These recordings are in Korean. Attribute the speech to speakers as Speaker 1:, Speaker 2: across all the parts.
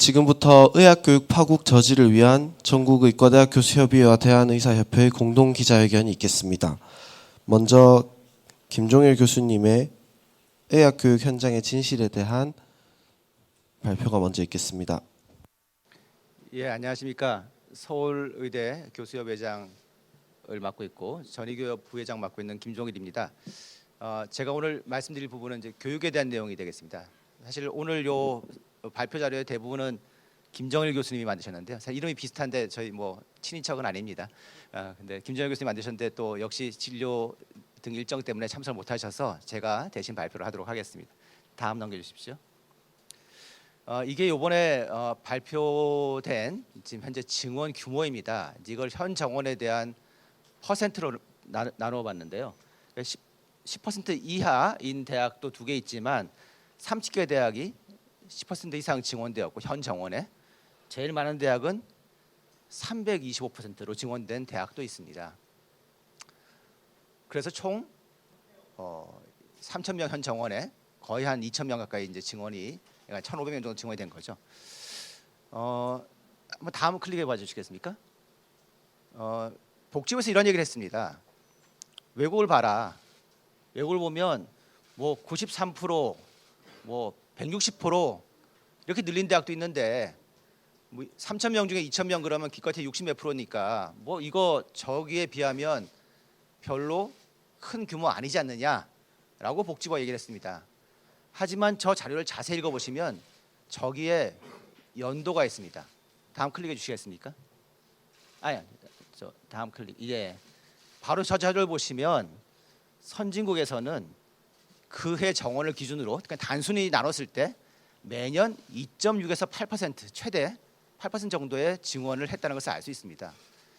Speaker 1: 지금부터 의학교육 파국 저지를 위한 전국의과대학 교수협의회와 대한의사협회의 공동 기자회견이 있겠습니다. 먼저 김종일 교수님의 의학교육 현장의 진실에 대한 발표가 먼저 있겠습니다.
Speaker 2: 예, 안녕하십니까. 서울의대 교수협회장을 맡고 있고 전의교협 부회장 맡고 있는 김종일입니다. 제가 오늘 말씀드릴 부분은 이제 교육에 대한 내용이 되겠습니다. 사실 오늘 요 발표 자료의 대부분은 김정일 교수님이 만드셨는데요. 사실 이름이 비슷한데 저희 뭐 친인척은 아닙니다. 근데 김정일 교수님 만드셨는데 또 역시 진료 등 일정 때문에 참석을 못하셔서 제가 대신 발표를 하도록 하겠습니다. 다음 넘겨주십시오. 이게 이번에 발표된 지금 현재 증원 규모입니다. 이걸 현 정원에 대한 퍼센트로 나눠봤는데요. 10% 이하인 대학도 2개 있지만 30개 대학이 10% 이상 증원되었고 현 정원에 제일 많은 대학은 325%로 증원된 대학도 있습니다. 그래서 총 3,000명 현 정원에 거의 한 2,000명 가까이 이제 증원이 1,500명 정도 증원이 된 거죠. 한번 다음 클릭해 봐 주시겠습니까? 복지부에서 이런 얘기를 했습니다. 외국을 봐라. 외국을 보면 뭐 93%, 뭐 160% 이렇게 늘린 대학도 있는데 뭐 3,000명 중에 2,000명 그러면 기껏해 60몇 프로니까 뭐 이거 저기에 비하면 별로 큰 규모 아니지 않느냐라고 복지부가 얘기를 했습니다. 하지만 저 자료를 자세히 읽어보시면 저기에 연도가 있습니다. 다음 클릭해 주시겠습니까? 저 다음 클릭. 예, 바로 저 자료를 보시면 선진국에서는 그 해 정원을 기준으로 그러니까 단순히 나눴을 때 매년 2.6에서 8% 최대 8% 정도의 증원을 했다는 것을 알 수 있습니다.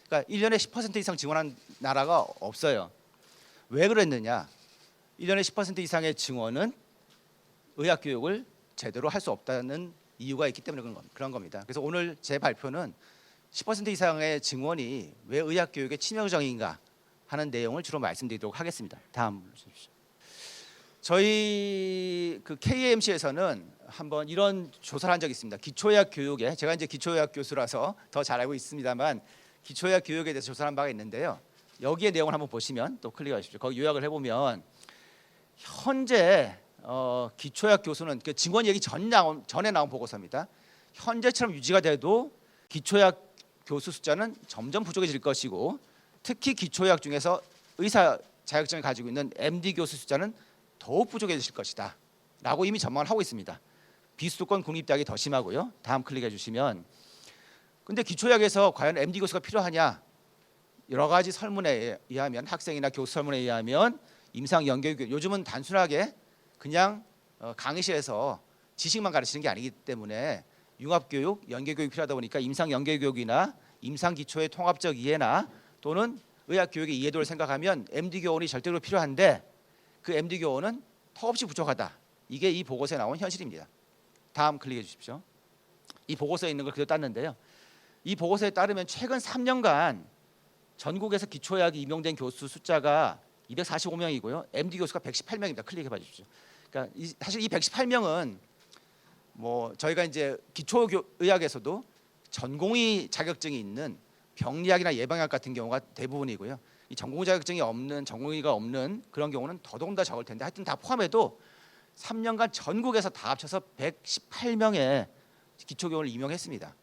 Speaker 2: 그러니까 1년에 10% 이상 증원한 나라가 없어요. 왜 그랬느냐? 1년에 10% 이상의 증원은 의학 교육을 제대로 할 수 없다는 이유가 있기 때문에 그런 겁니다. 그래서 오늘 제 발표는 10% 이상의 증원이 왜 의학 교육의 치명적인가 하는 내용을 주로 말씀드리도록 하겠습니다. 다음 주십시오. 저희 그 KAMC에서는 한번 이런 조사를 한 적이 있습니다. 기초의학 교육에 제가 이제 기초의학 교수라서 더 잘 알고 있습니다만 기초의학 교육에 대해서 조사한 바가 있는데요. 여기에 내용을 한번 보시면 또 클릭하십시오. 거기 요약을 해보면 현재 기초의학 교수는 그 증원 얘기 전에 나온 보고서입니다. 현재처럼 유지가 돼도 기초의학 교수 숫자는 점점 부족해질 것이고 특히 기초의학 중에서 의사 자격증을 가지고 있는 MD 교수 숫자는 더욱 부족해질 것이다 라고 이미 전망을 하고 있습니다. 비수도권 국립대학이 더 심하고요. 다음 클릭해 주시면 근데 기초의학에서 과연 MD 교수가 필요하냐 여러 가지 설문에 의하면 학생이나 교수 설문에 의하면 임상 연계교육 요즘은 단순하게 그냥 강의실에서 지식만 가르치는 게 아니기 때문에 융합교육, 연계교육이 필요하다 보니까 임상 연계교육이나 임상 기초의 통합적 이해나 또는 의학교육의 이해도를 생각하면 MD 교원이 절대로 필요한데 그 MD 교원은 턱없이 부족하다. 이게 이 보고서에 나온 현실입니다. 다음 클릭해 주십시오. 이 보고서에 있는 걸 그대로 땄는데요. 이 보고서에 따르면 최근 3년간 전국에서 기초의학이 임용된 교수 숫자가 245명이고요. MD 교수가 118명입니다. 클릭해 봐 주십시오. 그러니까 사실 이 118명은 뭐 저희가 이제 기초의학에서도 전공의 자격증이 있는 병리학이나 예방학 같은 경우가 대부분이고요. 이 전공 자격증이 없는 전공의가 없는 그런 경우는 더더욱 더 적을 텐데 하여튼 다 포함해도 3년간 전국에서 다 합쳐서 118명의 기초교원을 임용했습니다.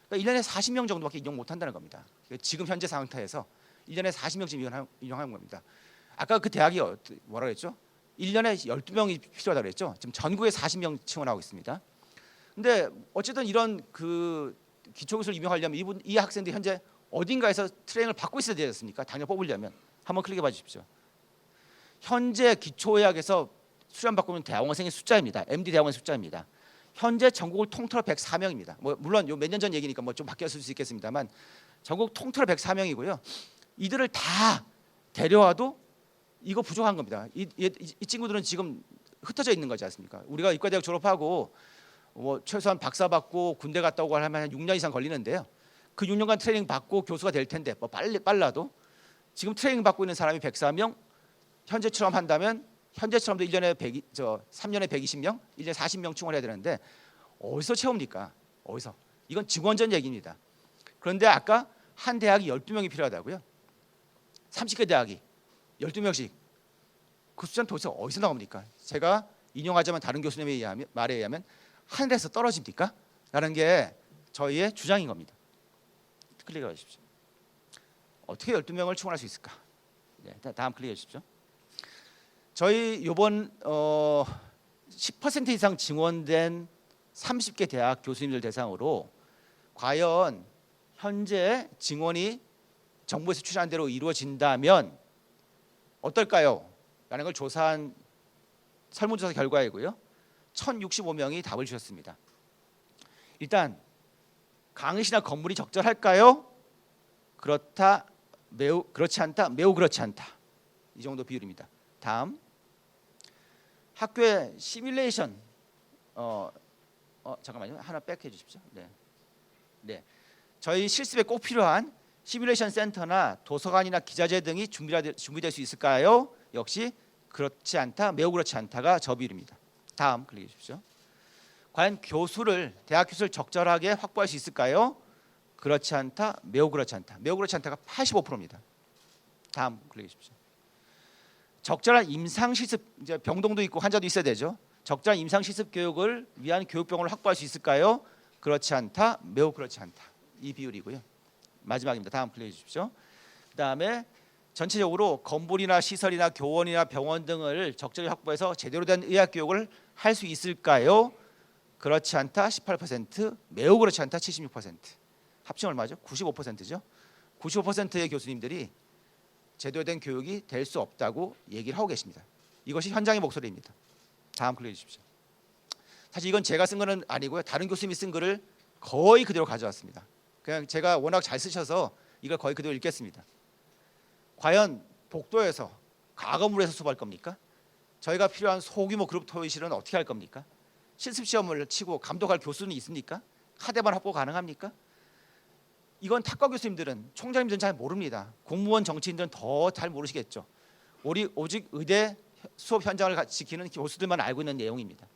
Speaker 2: 그러니까 1년에 40명 정도밖에 임용 못한다는 겁니다. 지금 현재 상태에서 1년에 40명쯤 임용하는 겁니다. 아까 그 대학이 뭐라 그랬죠? 1년에 12명이 필요하다고 그랬죠? 지금 전국에 40명 지원하고 있습니다. 근데 어쨌든 이런 그 기초교수를 임용하려면 이 학생들이 현재 어딘가에서 트레이닝을 받고 있어야 되지 않습니까? 당연히 뽑으려면. 한번 클릭해 봐 주십시오. 현재 기초의학에서 수련받고 있는 대학원생의 숫자입니다. MD 대학원생 숫자입니다. 현재 전국을 통틀어 104명입니다. 뭐 물론 몇 년 전 얘기니까 뭐 좀 바뀌었을 수 있겠습니다만 전국 통틀어 104명이고요. 이들을 다 데려와도 이거 부족한 겁니다. 이 친구들은 지금 흩어져 있는 거지 않습니까? 우리가 의과대학 졸업하고 뭐 최소한 박사 받고 군대 갔다 오고 하면 한 6년 이상 걸리는데요. 그 6년간 트레이닝 받고 교수가 될 텐데 뭐 빨라도 지금 트레이닝 받고 있는 사람이 104명 현재처럼 한다면 현재처럼도 3년에 120명, 1년에 40명 충원해야 되는데 어디서 채웁니까? 어디서? 이건 증원전 얘기입니다. 그런데 아까 한 대학이 12명이 필요하다고요? 30개 대학이 12명씩. 그 숫자는 도대체 어디서 나옵니까? 제가 인용하자면 다른 교수님의 말에 의하면 하늘에서 떨어집니까? 라는 게 저희의 주장인 겁니다. 클릭해 주십시오. 어떻게 12명을 충원할 수 있을까? 네, 다음 클릭해 주십시오. 저희 이번 10% 이상 증원된 30개 대학 교수님들 대상으로 과연 현재 증원이 정부에서 추진한 대로 이루어진다면 어떨까요? 라는 걸 조사한 설문조사 결과이고요. 1,065명이 답을 주셨습니다. 일단 강의실이나 건물이 적절할까요? 그렇다, 매우 그렇지 않다, 매우 그렇지 않다. 이 정도 비율입니다. 다음, 학교의 시뮬레이션 잠깐만요. 하나 백해 주십시오. 네. 저희 실습에 꼭 필요한 시뮬레이션 센터나 도서관이나 기자재 등이 준비될 수 있을까요? 역시 그렇지 않다, 매우 그렇지 않다가 저 비율입니다. 다음 클릭해 주십시오. 과연 대학 교수를 적절하게 확보할 수 있을까요? 그렇지 않다, 매우 그렇지 않다. 매우 그렇지 않다가 85%입니다. 다음 클릭해 주십시오. 적절한 임상 실습, 이제 병동도 있고 환자도 있어야 되죠. 적절한 임상 실습 교육을 위한 교육병원을 확보할 수 있을까요? 그렇지 않다, 매우 그렇지 않다. 이 비율이고요. 마지막입니다. 다음 클릭해 주십시오. 그다음에 전체적으로 건물이나 시설이나 교원이나 병원 등을 적절히 확보해서 제대로 된 의학 교육을 할 수 있을까요? 그렇지 않다 18%, 매우 그렇지 않다 76%. 합치면 얼마죠? 95%죠. 95%의 교수님들이 제대로 된 교육이 될 수 없다고 얘기를 하고 계십니다. 이것이 현장의 목소리입니다. 다음 클릭해 주십시오. 사실 이건 제가 쓴 거는 아니고요. 다른 교수님이 쓴 글을 거의 그대로 가져왔습니다. 그냥 제가 워낙 잘 쓰셔서 이걸 거의 그대로 읽겠습니다. 과연 복도에서 과거물에서 수업할 겁니까? 저희가 필요한 소규모 그룹 토의실은 어떻게 할 겁니까? 실습 시험을 치고 감독할 교수는 있습니까? 카드만 확보 가능합니까? 이건 학과 교수님들은 총장님들은 잘 모릅니다. 공무원 정치인들은 더 잘 모르시겠죠. 오직 의대 수업 현장을 지키는 교수들만 알고 있는 내용입니다.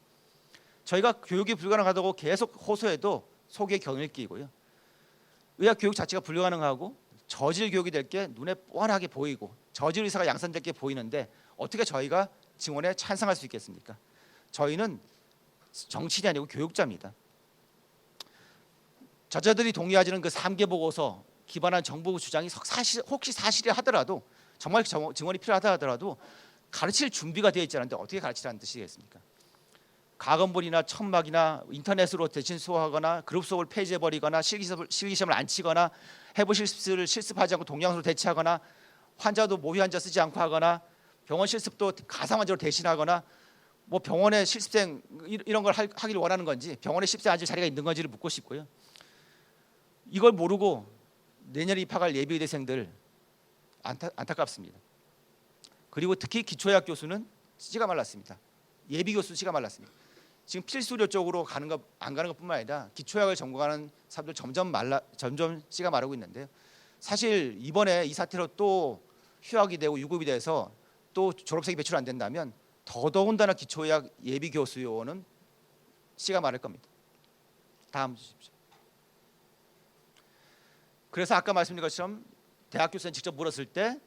Speaker 2: 저희가 교육이 불가능하다고 계속 호소해도 속에 경을 끼고요. 의학 교육 자체가 불가능하고 저질 교육이 될 게 눈에 뻔하게 보이고 저질 의사가 양산될 게 보이는데 어떻게 저희가 증원에 찬성할 수 있겠습니까? 저희는 정치인이 아니고 교육자입니다. 저자들이 동의하지는 그 3개 보고서 기반한 정부 주장이 혹시 사실이 하더라도 정말 증언이 필요하다 하더라도 가르칠 준비가 되어 있지 않은데 어떻게 가르치라는 뜻이겠습니까? 가건물이나 천막이나 인터넷으로 대신 수업하거나 그룹 수업을 폐지해버리거나 실기시험을 안 치거나 해부 실습을 실습하지 않고 동영상으로 대체하거나 환자도 모의 환자 쓰지 않고 하거나 병원 실습도 가상 환자로 대신하거나 뭐 병원에 실습생 이런 걸 하기를 원하는 건지 병원에 실습생 앉을 자리가 있는 건지를 묻고 싶고요. 이걸 모르고 내년에 입학할 예비의대생들 안타깝습니다. 그리고 특히 기초의학 교수는 씨가 말랐습니다. 예비 교수 씨가 말랐습니다. 지금 필수료 쪽으로 안 가는 것뿐만 아니라 기초의학을 전공하는 사람들 점점 씨가 마르고 있는데요. 사실 이번에 이 사태로 또 휴학이 되고 유급이 돼서 또 졸업생이 배출 안 된다면 더더군다나 기초의학 예비 교수 요원은 씨가 마를 겁니다. 다음 주십시오. 그래서 아까 말씀드린 것처럼 대학 교수는 직접 물었을 때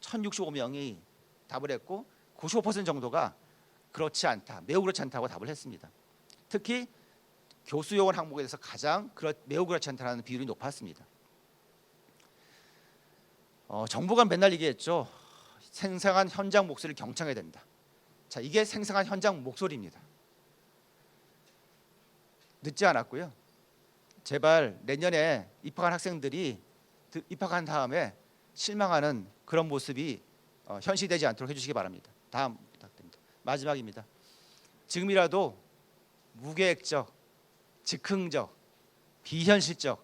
Speaker 2: 1,065명이 답을 했고 95% 정도가 그렇지 않다, 매우 그렇지 않다고 답을 했습니다. 특히 교수 요원 항목에 대해서 가장 매우 그렇지 않다는 비율이 높았습니다. 정부가 맨날 얘기했죠. 생생한 현장 목소리를 경청해야 된다. 자, 이게 생생한 현장 목소리입니다. 늦지 않았고요. 제발 내년에 입학한 학생들이 입학한 다음에 실망하는 그런 모습이 현실되지 않도록 해주시기 바랍니다. 다음 부탁드립니다. 마지막입니다. 지금이라도 무계획적, 즉흥적, 비현실적,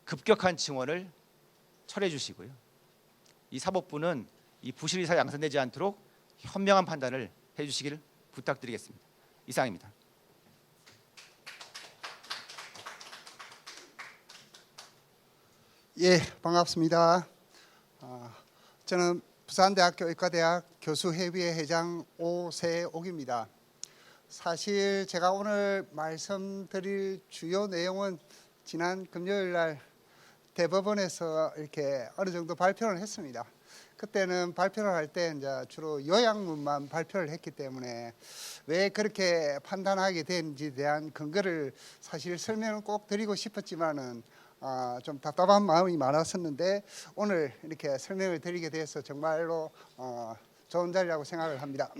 Speaker 2: 급격한 증원을 철회해 주시고요. 이 사법부는 이 부실 의사 양산되지 않도록 현명한 판단을 해주시기를 부탁드리겠습니다. 이상입니다.
Speaker 3: 예, 반갑습니다. 저는 부산대학교 의과대학 교수협의회 회장 오세옥입니다. 사실 제가 오늘 말씀드릴 주요 내용은 지난 금요일 날 대법원에서 이렇게 어느 정도 발표를 했습니다. 그때는 발표를 할 때 이제 주로 요약문만 발표를 했기 때문에 왜 그렇게 판단하게 되는지에 대한 근거를 사실 설명을 꼭 드리고 싶었지만은 좀 답답한 마음이 많았었는데 오늘 이렇게 설명을 드리게 돼서 정말로 좋은 자리라고 생각을 합니다.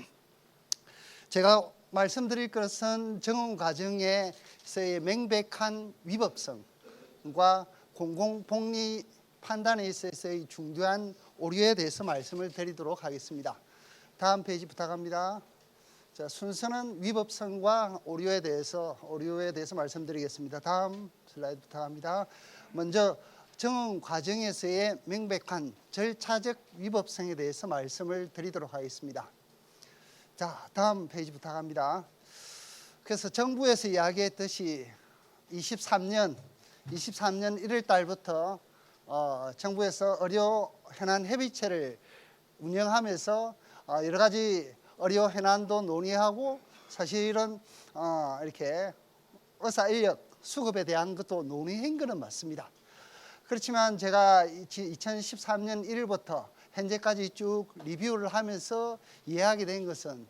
Speaker 3: 제가 말씀드릴 것은 정원 과정에서의 명백한 위법성과 공공복리 판단에 있어서의 중대한 오류에 대해서 말씀을 드리도록 하겠습니다. 다음 페이지 부탁합니다. 자, 순서는 위법성과 오류에 대해서 말씀드리겠습니다. 다음 슬라이드 부탁합니다. 먼저 정원 과정에서의 명백한 절차적 위법성에 대해서 말씀을 드리도록 하겠습니다. 자, 다음 페이지 부탁합니다. 그래서 정부에서 이야기했듯이 23년 1월 달부터 정부에서 의료 현안 협의체를 운영하면서 여러 가지 의료 현안도 논의하고 사실은 이렇게 의사 인력 수급에 대한 것도 논의한 것은 맞습니다. 그렇지만 제가 2013년 1월부터 현재까지 쭉 리뷰를 하면서 이해하게 된 것은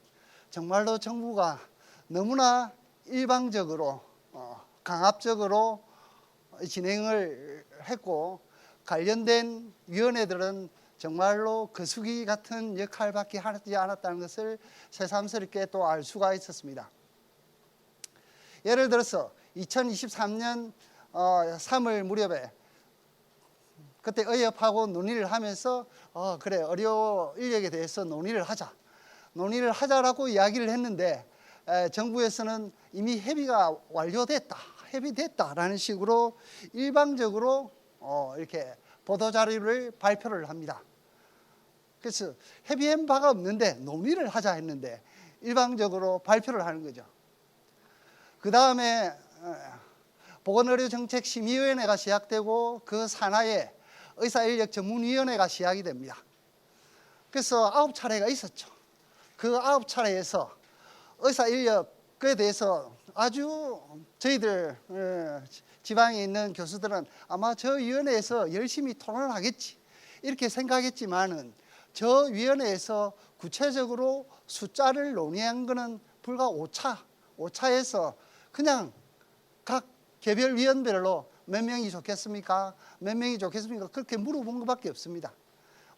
Speaker 3: 정말로 정부가 너무나 일방적으로 강압적으로 진행을 했고 관련된 위원회들은 정말로 거수기 같은 역할밖에 하지 않았다는 것을 새삼스럽게 또 알 수가 있었습니다. 예를 들어서 2023년 3월 무렵에 그때 의협하고 논의를 하면서 그래 의료 인력에 대해서 논의를 하자라고 이야기를 했는데 정부에서는 이미 협의됐다라는 식으로 일방적으로 이렇게 보도자료를 발표를 합니다. 그래서 협의한 바가 없는데 논의를 하자 했는데 일방적으로 발표를 하는 거죠. 그 다음에 보건의료정책심의위원회가 시작되고 그 산하에 의사인력전문위원회가 시작이 됩니다. 그래서 9차례가 있었죠. 그 9차례에서 의사인력에 대해서 아주 저희들 지방에 있는 교수들은 아마 저 위원회에서 열심히 토론을 하겠지 이렇게 생각했지만은 저 위원회에서 구체적으로 숫자를 논의한 것은 불과 5차에서 그냥 각 개별 위원별로 몇 명이 좋겠습니까? 그렇게 물어본 것밖에 없습니다.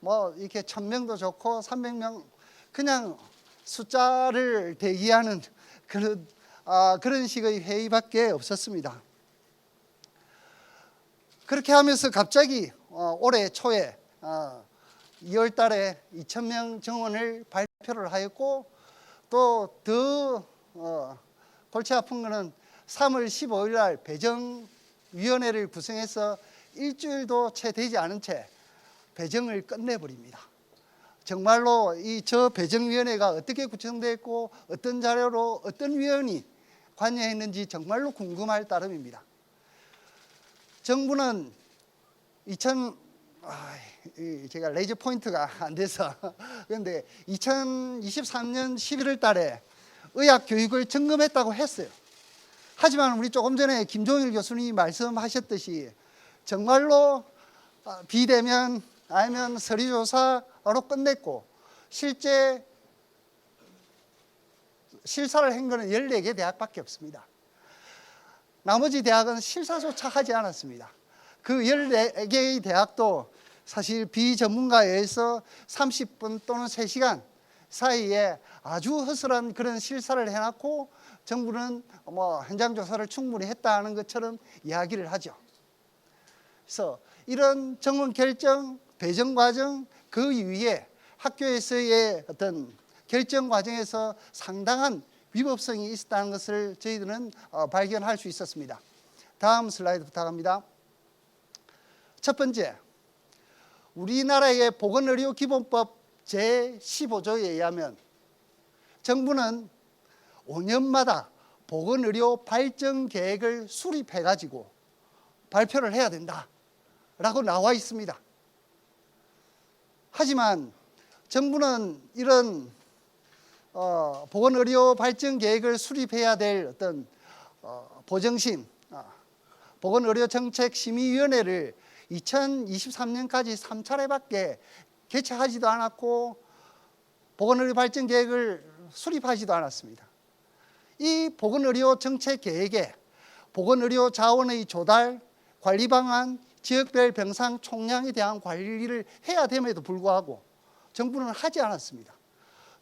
Speaker 3: 뭐 이렇게 1000명도 좋고 300명 그냥 숫자를 대기하는 그런 식의 회의밖에 없었습니다. 그렇게 하면서 갑자기 올해 초에 2월 달에 2000명 정원을 발표를 하였고 또 더 골치 아픈 것은 3월 15일 날 배정위원회를 구성해서 일주일도 채 되지 않은 채 배정을 끝내버립니다. 정말로 저 배정위원회가 어떻게 구성되었고 어떤 자료로 어떤 위원이 관여했는지 정말로 궁금할 따름입니다. 정부는 제가 레이저 포인트가 안 돼서 그런데 2023년 11월 달에 의학 교육을 점검했다고 했어요. 하지만 우리 조금 전에 김종일 교수님이 말씀하셨듯이 정말로 비대면 아니면 서류조사로 끝냈고 실제 실사를 한 것은 14개 대학밖에 없습니다. 나머지 대학은 실사조차 하지 않았습니다. 그 14개의 대학도 사실 비전문가에 의해서 30분 또는 3시간 사이에 아주 허술한 그런 실사를 해놨고 정부는 현장 조사를 충분히 했다는 것처럼 이야기를 하죠. 그래서 이런 정원 결정, 배정 과정 그 이후에 학교에서의 어떤 결정 과정에서 상당한 위법성이 있었다는 것을 저희들은 발견할 수 있었습니다. 다음 슬라이드 부탁합니다. 첫 번째, 우리나라의 보건의료기본법 제15조에 의하면 정부는 5년마다 보건의료 발전 계획을 수립해가지고 발표를 해야 된다라고 나와 있습니다. 하지만 정부는 이런 보건의료 발전 계획을 수립해야 될 어떤 보정심, 보건의료정책심의위원회를 2023년까지 3차례밖에 개최하지도 않았고 보건의료 발전 계획을 수립하지도 않았습니다. 이 보건의료 정책 계획에 보건의료 자원의 조달, 관리 방안, 지역별 병상 총량에 대한 관리를 해야 됨에도 불구하고 정부는 하지 않았습니다.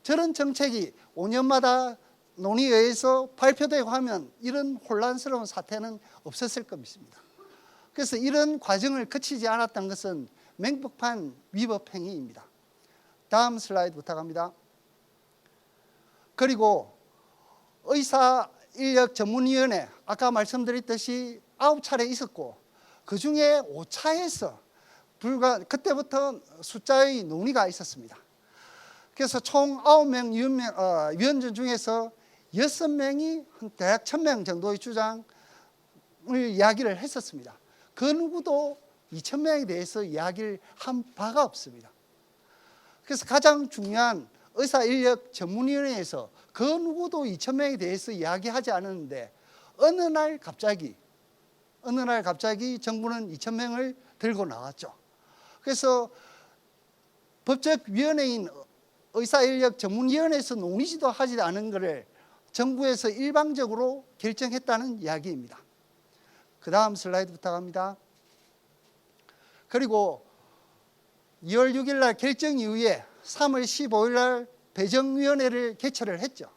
Speaker 3: 저런 정책이 5년마다 논의회에서 발표되고 하면 이런 혼란스러운 사태는 없었을 것입니다. 그래서 이런 과정을 거치지 않았던 것은 명백한 위법 행위입니다. 다음 슬라이드 부탁합니다. 그리고 의사인력전문위원회 아까 말씀드렸듯이 9차례 있었고 그중에 5차에서 그때부터 숫자의 논의가 있었습니다. 그래서 총 9명 위원전 중에서 6명이 대략 1000명 정도의 주장을 이야기를 했었습니다. 그 누구도 2000명에 대해서 이야기를 한 바가 없습니다. 그래서 가장 중요한 의사인력전문위원회에서 그 누구도 2000명에 대해서 이야기하지 않았는데 어느 날 갑자기 정부는 2000명을 들고 나왔죠. 그래서 법적위원회인 의사인력전문위원회에서 논의지도 하지 않은 것을 정부에서 일방적으로 결정했다는 이야기입니다. 그 다음 슬라이드 부탁합니다. 그리고 2월 6일 날 결정 이후에 3월 15일 날 배정위원회를 개최를 했죠.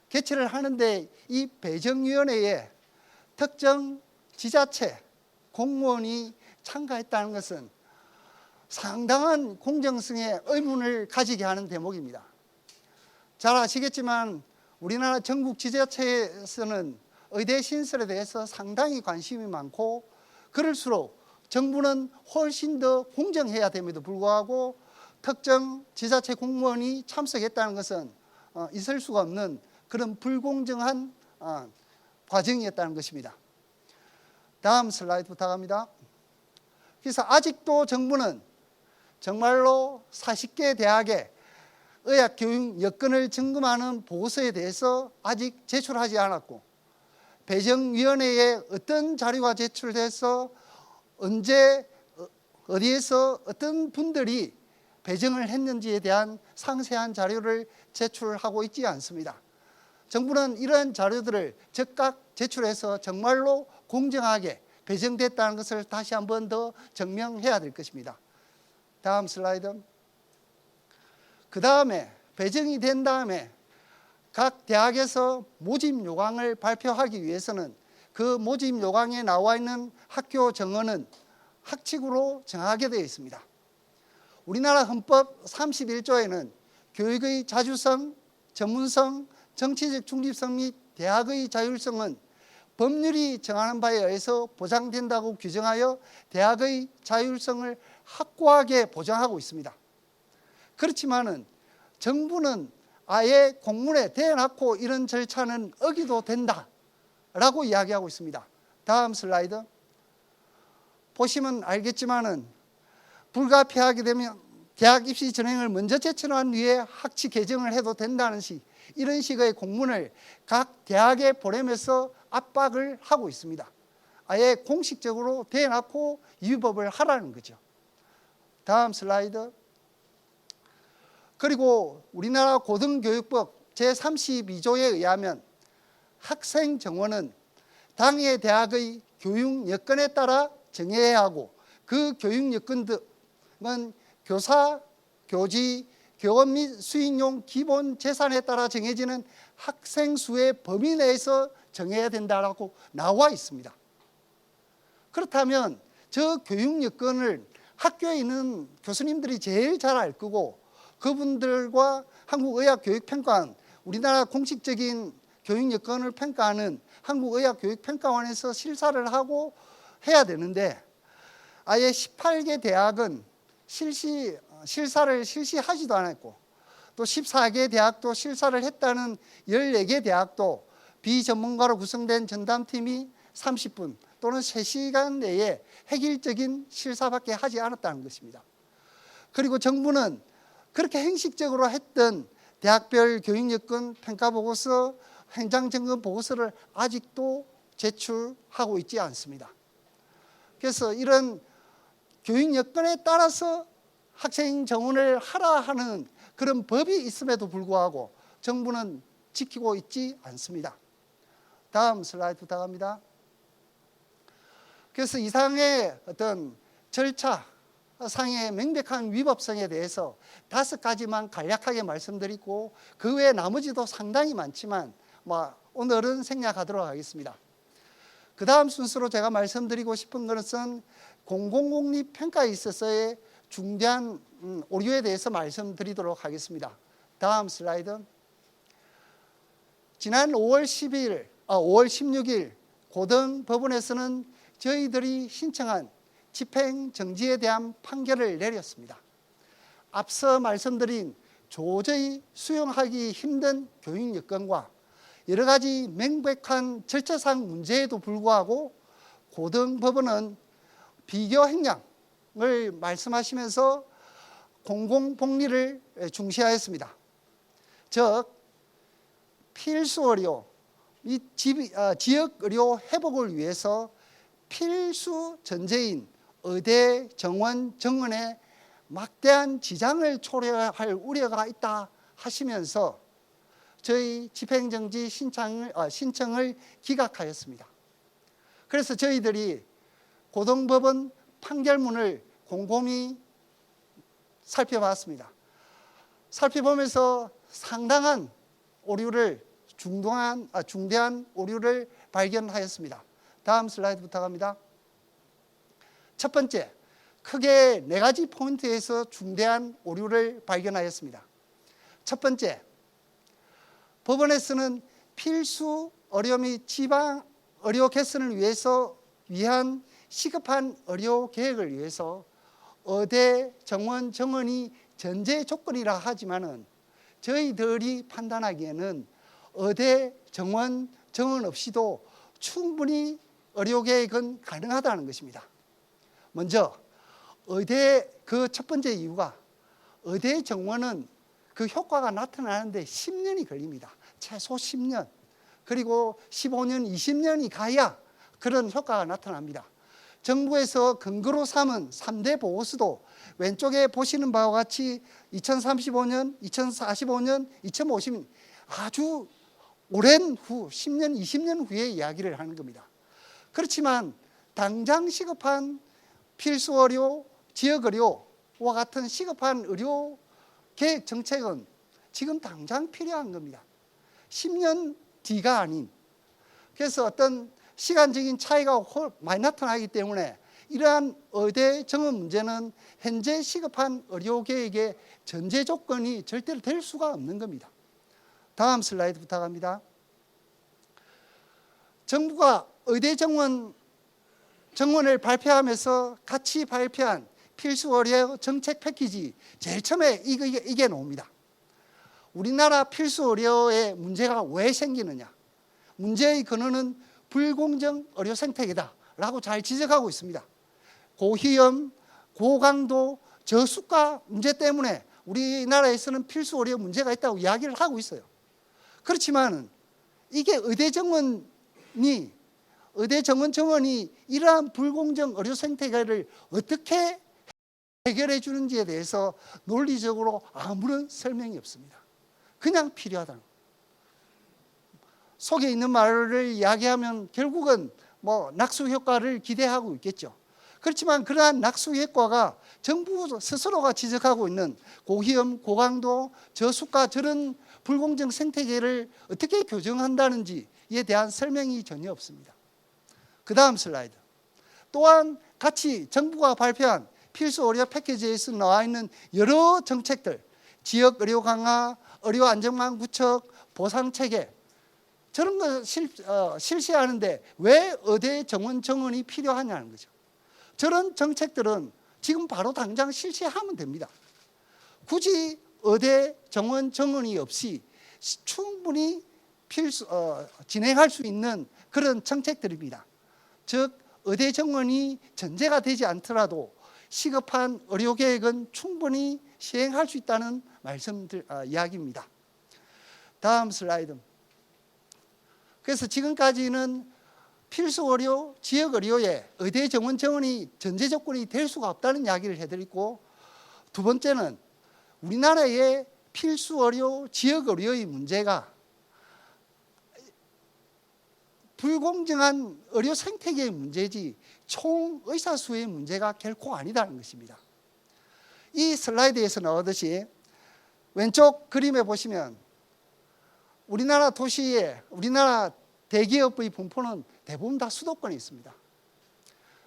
Speaker 3: 개최를 하는데 이 배정위원회에 특정 지자체 공무원이 참가했다는 것은 상당한 공정성의 의문을 가지게 하는 대목입니다. 잘 아시겠지만 우리나라 전국 지자체에서는 의대 신설에 대해서 상당히 관심이 많고 그럴수록 정부는 훨씬 더 공정해야 됨에도 불구하고 특정 지자체 공무원이 참석했다는 것은 있을 수가 없는 그런 불공정한 과정이었다는 것입니다. 다음 슬라이드 부탁합니다. 그래서 아직도 정부는 정말로 40개 대학의 의학교육 여건을 점검하는 보고서에 대해서 아직 제출하지 않았고 배정위원회에 어떤 자료가 제출돼서 언제 어디에서 어떤 분들이 배정을 했는지에 대한 상세한 자료를 제출하고 있지 않습니다. 정부는 이러한 자료들을 즉각 제출해서 정말로 공정하게 배정됐다는 것을 다시 한 번 더 증명해야 될 것입니다. 다음 슬라이드. 그 다음에 배정이 된 다음에 각 대학에서 모집 요강을 발표하기 위해서는 그 모집 요강에 나와 있는 학교 정원은 학칙으로 정하게 되어 있습니다. 우리나라 헌법 31조에는 교육의 자주성, 전문성, 정치적 중립성 및 대학의 자율성은 법률이 정하는 바에 의해서 보장된다고 규정하여 대학의 자율성을 확고하게 보장하고 있습니다. 그렇지만은 정부는 아예 공문에 대놓고 이런 절차는 어기도 된다라고 이야기하고 있습니다. 다음 슬라이드. 보시면 알겠지만은 불가피하게 되면 대학 입시 전형을 먼저 제출한 뒤에 학칙 개정을 해도 된다는 이런 식의 공문을 각 대학에 보내면서 압박을 하고 있습니다. 아예 공식적으로 대놓고 위법을 하라는 거죠. 다음 슬라이드. 그리고 우리나라 고등교육법 제32조에 의하면 학생 정원은 당해 대학의 교육 여건에 따라 정해야 하고 그 교육 여건은 교사, 교지, 교원 및 수익용 기본 재산에 따라 정해지는 학생 수의 범위 내에서 정해야 된다고 나와 있습니다. 그렇다면 저 교육 여건을 학교에 있는 교수님들이 제일 잘 알 거고 그분들과 한국의학교육평가원, 우리나라 공식적인 교육 여건을 평가하는 한국의학교육평가원에서 실사를 하고 해야 되는데 아예 18개 대학은 실사를 실시하지도 않았고 또 14개 대학도 실사를 했다는 14개 대학도 비전문가로 구성된 전담팀이 30분 또는 3시간 내에 획일적인 실사밖에 하지 않았다는 것입니다. 그리고 정부는 그렇게 행식적으로 했던 대학별 교육여건 평가보고서, 현장점검 보고서를 아직도 제출하고 있지 않습니다. 그래서 이런 교육여건에 따라서 학생 정원을 하라 하는 그런 법이 있음에도 불구하고 정부는 지키고 있지 않습니다. 다음 슬라이드 부탁합니다. 그래서 이상의 어떤 절차 상의 명백한 위법성에 대해서 5가지만 간략하게 말씀드리고 그 외에 나머지도 상당히 많지만 오늘은 생략하도록 하겠습니다. 그 다음 순서로 제가 말씀드리고 싶은 것은 공공공립평가에 있어서의 중대한 오류에 대해서 말씀드리도록 하겠습니다. 다음 슬라이드. 지난 5월 16일 고등법원에서는 저희들이 신청한 집행정지에 대한 판결을 내렸습니다. 앞서 말씀드린 도저히 수용하기 힘든 교육여건과 여러 가지 명백한 절차상 문제에도 불구하고 고등법원은 비교 행량을 말씀하시면서 공공복리를 중시하였습니다. 즉 필수 의료, 지역 의료 회복을 위해서 필수 전제인 의대 정원 정원에 막대한 지장을 초래할 우려가 있다 하시면서 저희 집행정지 신청을 기각하였습니다. 그래서 저희들이 고등법원 판결문을 곰곰이 살펴봤습니다. 살펴보면서 상당한 오류를 중대한 오류를 발견하였습니다. 다음 슬라이드 부탁합니다. 첫 번째, 크게 4가지 포인트에서 중대한 오류를 발견하였습니다. 첫 번째, 법원에서는 필수 의료 및 지방 의료 개선을 위한 시급한 의료 계획을 위해서 의대 정원 정원이 전제 조건이라 하지만은 저희들이 판단하기에는 의대 정원 정원 없이도 충분히 의료 계획은 가능하다는 것입니다. 먼저 의대 그 첫 번째 이유가 의대 정원은 그 효과가 나타나는데 10년이 걸립니다. 최소 10년. 그리고 15년, 20년이 가야 그런 효과가 나타납니다. 정부에서 근거로 삼은 3대 보고서도 왼쪽에 보시는 바와 같이 2035년, 2045년, 2050년 아주 오랜 후 10년, 20년 후에 이야기를 하는 겁니다. 그렇지만 당장 시급한 필수 의료, 지역 의료와 같은 시급한 의료 계획 정책은 지금 당장 필요한 겁니다. 10년 뒤가 아닌. 그래서 어떤 시간적인 차이가 많이 나타나기 때문에 이러한 의대 정원 문제는 현재 시급한 의료 계획의 전제 조건이 절대로 될 수가 없는 겁니다. 다음 슬라이드 부탁합니다. 정부가 의대 정원을 발표하면서 같이 발표한 필수 의료 정책 패키지 제일 처음에 이게 나옵니다. 우리나라 필수 의료에 문제가 왜 생기느냐? 문제의 근원은 불공정 의료 생태계다라고 잘 지적하고 있습니다. 고위험, 고강도, 저수가 문제 때문에 우리나라에서는 필수 의료 문제가 있다고 이야기를 하고 있어요. 그렇지만 이게 의대 정원 정원이 이러한 불공정 의료 생태계를 어떻게 해결해 주는지에 대해서 논리적으로 아무런 설명이 없습니다. 그냥 필요하다는 거예요. 속에 있는 말을 이야기하면 결국은 낙수 효과를 기대하고 있겠죠. 그렇지만 그러한 낙수 효과가 정부 스스로가 지적하고 있는 고위험, 고강도, 저수가 저런 불공정 생태계를 어떻게 교정한다는지에 대한 설명이 전혀 없습니다. 그 다음 슬라이드. 또한 같이 정부가 발표한 필수 의료 패키지에서 나와 있는 여러 정책들, 지역 의료 강화, 의료 안전망 구축, 보상 체계 저런 거 실시하는데 왜 의대 정원이 필요하냐는 거죠. 저런 정책들은 지금 바로 당장 실시하면 됩니다. 굳이 의대 정원이 없이 충분히 진행할 수 있는 그런 정책들입니다. 즉 의대 정원이 전제가 되지 않더라도 시급한 의료 계획은 충분히 시행할 수 있다는 이야기입니다. 다음 슬라이드. 그래서 지금까지는 필수 의료, 지역 의료에 의대 정원 정원이 전제 조건이 될 수가 없다는 이야기를 해드리고, 두 번째는 우리나라의 필수 의료, 지역 의료의 문제가 불공정한 의료 생태계의 문제지 총 의사수의 문제가 결코 아니다는 것입니다. 이 슬라이드에서 나오듯이 왼쪽 그림에 보시면 우리나라 도시에, 우리나라 대기업의 분포는 대부분 다 수도권에 있습니다.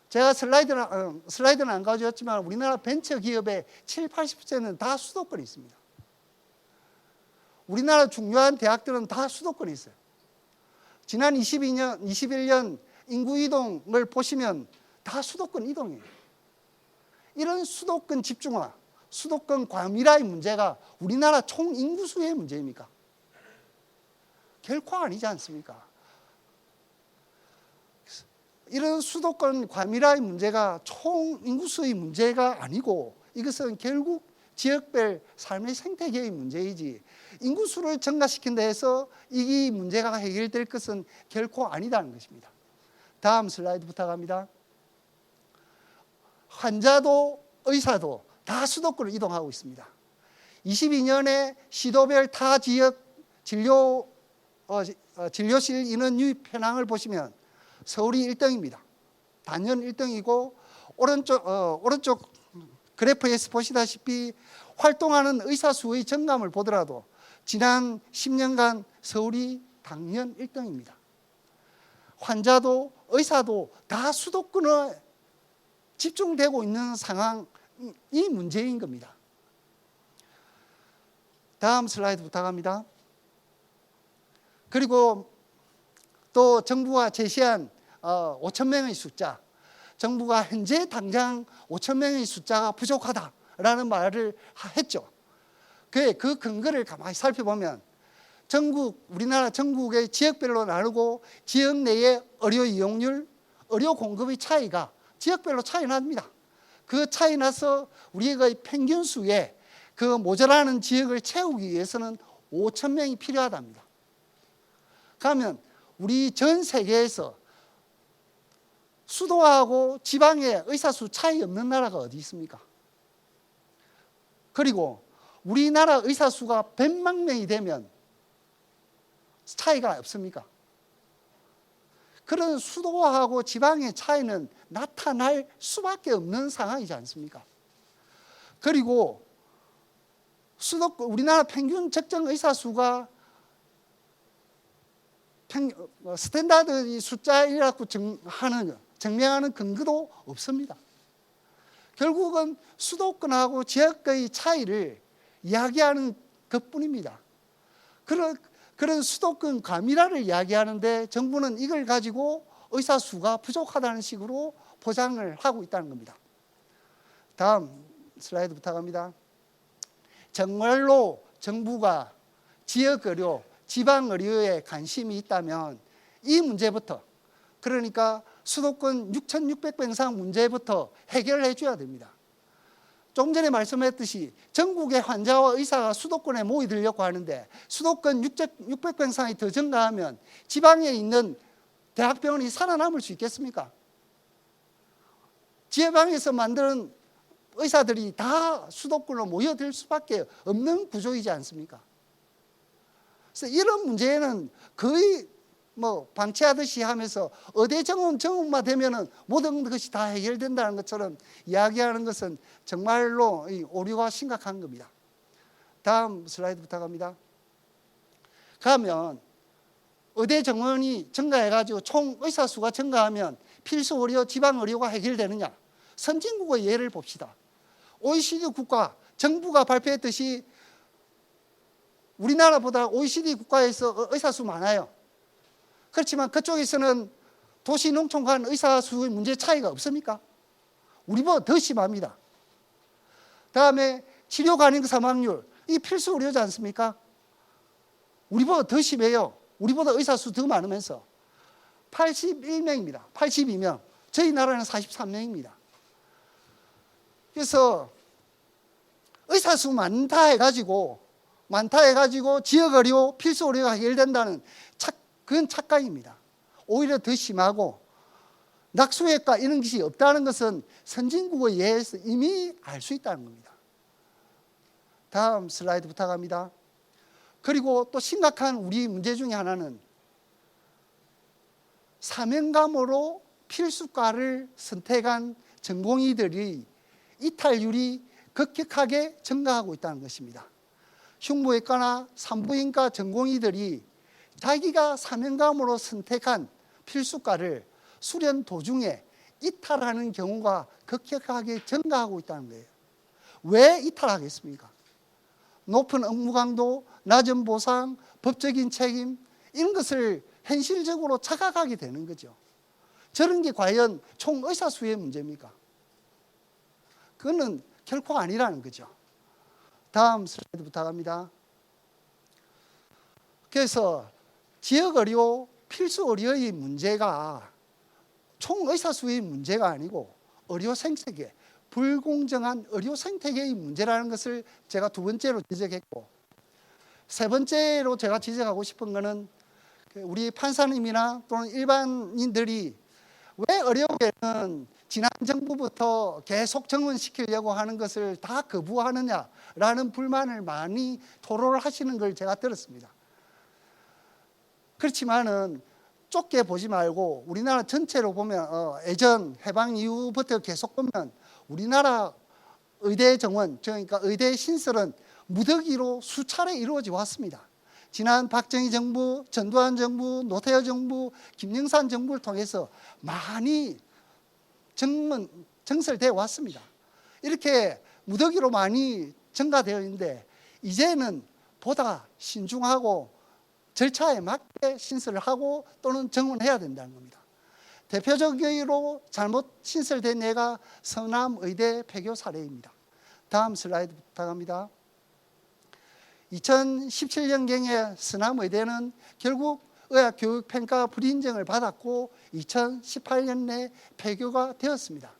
Speaker 3: 제가 슬라이드는 안 가져왔지만 우리나라 벤처기업의 70~80%는 다 수도권에 있습니다. 우리나라 중요한 대학들은 다 수도권에 있어요. 지난 21년 인구 이동을 보시면 다 수도권 이동이에요. 이런 수도권 집중화, 수도권 과밀화의 문제가 우리나라 총 인구수의 문제입니까? 결코 아니지 않습니까? 이런 수도권 과밀화의 문제가 총 인구수의 문제가 아니고, 이것은 결국 지역별 삶의 생태계의 문제이지 인구수를 증가시킨다 해서 이 문제가 해결될 것은 결코 아니다는 것입니다. 다음 슬라이드 부탁합니다. 환자도 의사도 다 수도권으로 이동하고 있습니다. 22년에 시도별 타 지역 진료실 인원 유입 현황을 보시면 서울이 1등입니다. 단연 1등이고, 오른쪽 그래프에서 보시다시피 활동하는 의사 수의 증감을 보더라도 지난 10년간 서울이 당연 1등입니다. 환자도 의사도 다 수도권에 집중되고 있는 상황이 문제인 겁니다. 다음 슬라이드 부탁합니다. 그리고 또 정부가 제시한 5,000명의 숫자, 정부가 현재 당장 5,000명의 숫자가 부족하다라는 말을 했죠. 그 근거를 가만히 살펴보면 우리나라 전국의 지역별로 나누고 지역 내의 의료 이용률, 의료 공급의 차이가 지역별로 차이 납니다. 그 차이 나서 우리가 평균 수에 그 모자라는 지역을 채우기 위해서는 5,000명이 필요하답니다. 그러면 우리 전 세계에서 수도하고 지방의 의사수 차이 없는 나라가 어디 있습니까? 그리고 우리나라 의사수가 100만 명이 되면 차이가 없습니까? 그런 수도하고 지방의 차이는 나타날 수밖에 없는 상황이지 않습니까? 그리고 우리나라 평균 적정 의사수가 스탠다드 숫자이라고 증명하는 근거도 없습니다. 결국은 수도권하고 지역의 차이를 이야기하는 것뿐입니다. 그런 수도권 과밀화를 이야기하는데 정부는 이걸 가지고 의사 수가 부족하다는 식으로 포장을 하고 있다는 겁니다. 다음 슬라이드 부탁합니다. 정말로 정부가 지역 의료, 지방 의료에 관심이 있다면 이 문제부터, 그러니까 수도권 6,600병상 문제부터 해결해 줘야 됩니다. 좀 전에 말씀했듯이 전국의 환자와 의사가 수도권에 모이들려고 하는데 수도권 600병상이 더 증가하면 지방에 있는 대학병원이 살아남을 수 있겠습니까? 지방에서 만드는 의사들이 다 수도권으로 모여들 수밖에 없는 구조이지 않습니까? 그래서 이런 문제는 거의 방치하듯이 하면서 의대 정원만 되면은 모든 것이 다 해결된다는 것처럼 이야기하는 것은 정말로 오류가 심각한 겁니다. 다음 슬라이드 부탁합니다. 그러면 의대 정원이 증가해가지고 총 의사 수가 증가하면 필수 의료, 지방 의료가 해결되느냐? 선진국의 예를 봅시다. OECD 국가, 정부가 발표했듯이 우리나라보다 OECD 국가에서 의사 수 많아요. 그렇지만 그쪽에서는 도시 농촌 간 의사 수의 문제 차이가 없습니까? 우리보다 더 심합니다. 다음에 치료 가능 사망률, 이 필수 의료지 않습니까? 우리보다 더 심해요. 우리보다 의사 수 더 많으면서 81명입니다. 82명. 저희 나라는 43명입니다. 그래서 의사 수 많다 해가지고 많다 해가지고 지역 의료, 필수 의료가 해결된다는 그건 착각입니다. 오히려 더 심하고 낙수효과 이런 것이 없다는 것은 선진국의 예에서 이미 알 수 있다는 겁니다. 다음 슬라이드 부탁합니다. 그리고 또 심각한 우리 문제 중에 하나는 사명감으로 필수과를 선택한 전공의들이 이탈률이 급격하게 증가하고 있다는 것입니다. 흉부외과나 산부인과 전공의들이 자기가 사명감으로 선택한 필수과를 수련 도중에 이탈하는 경우가 급격하게 증가하고 있다는 거예요. 왜 이탈하겠습니까? 높은 업무 강도, 낮은 보상, 법적인 책임 이런 것을 현실적으로 자각하게 되는 거죠. 저런 게 과연 총 의사 수의 문제입니까? 그거는 결코 아니라는 거죠. 다음 슬라이드 부탁합니다. 그래서 지역 의료, 필수 의료의 문제가 총 의사 수의 문제가 아니고 의료 생태계, 불공정한 의료 생태계의 문제라는 것을 제가 두 번째로 지적했고, 세 번째로 제가 지적하고 싶은 것은 우리 판사님이나 또는 일반인들이 왜 의료계는 지난 정부부터 계속 정원시키려고 하는 것을 다 거부하느냐라는 불만을 많이 토로를 하시는 걸 제가 들었습니다. 그렇지만은 좁게 보지 말고 우리나라 전체로 보면 예전 해방 이후부터 계속 보면 우리나라 의대 정원, 그러니까 의대 신설은 무더기로 수차례 이루어져 왔습니다. 지난 박정희 정부, 전두환 정부, 노태우 정부, 김영삼 정부를 통해서 많이 정설되어 왔습니다. 이렇게 무더기로 많이 증가되어 있는데 이제는 보다 신중하고 절차에 맞게 신설을 하고 또는 정원해야 된다는 겁니다. 대표적으로 잘못 신설된 예가 서남의대 폐교 사례입니다. 다음 슬라이드 부탁합니다. 2017년경에 서남의대는 결국 의학교육평가 불인정을 받았고 2018년에 폐교가 되었습니다.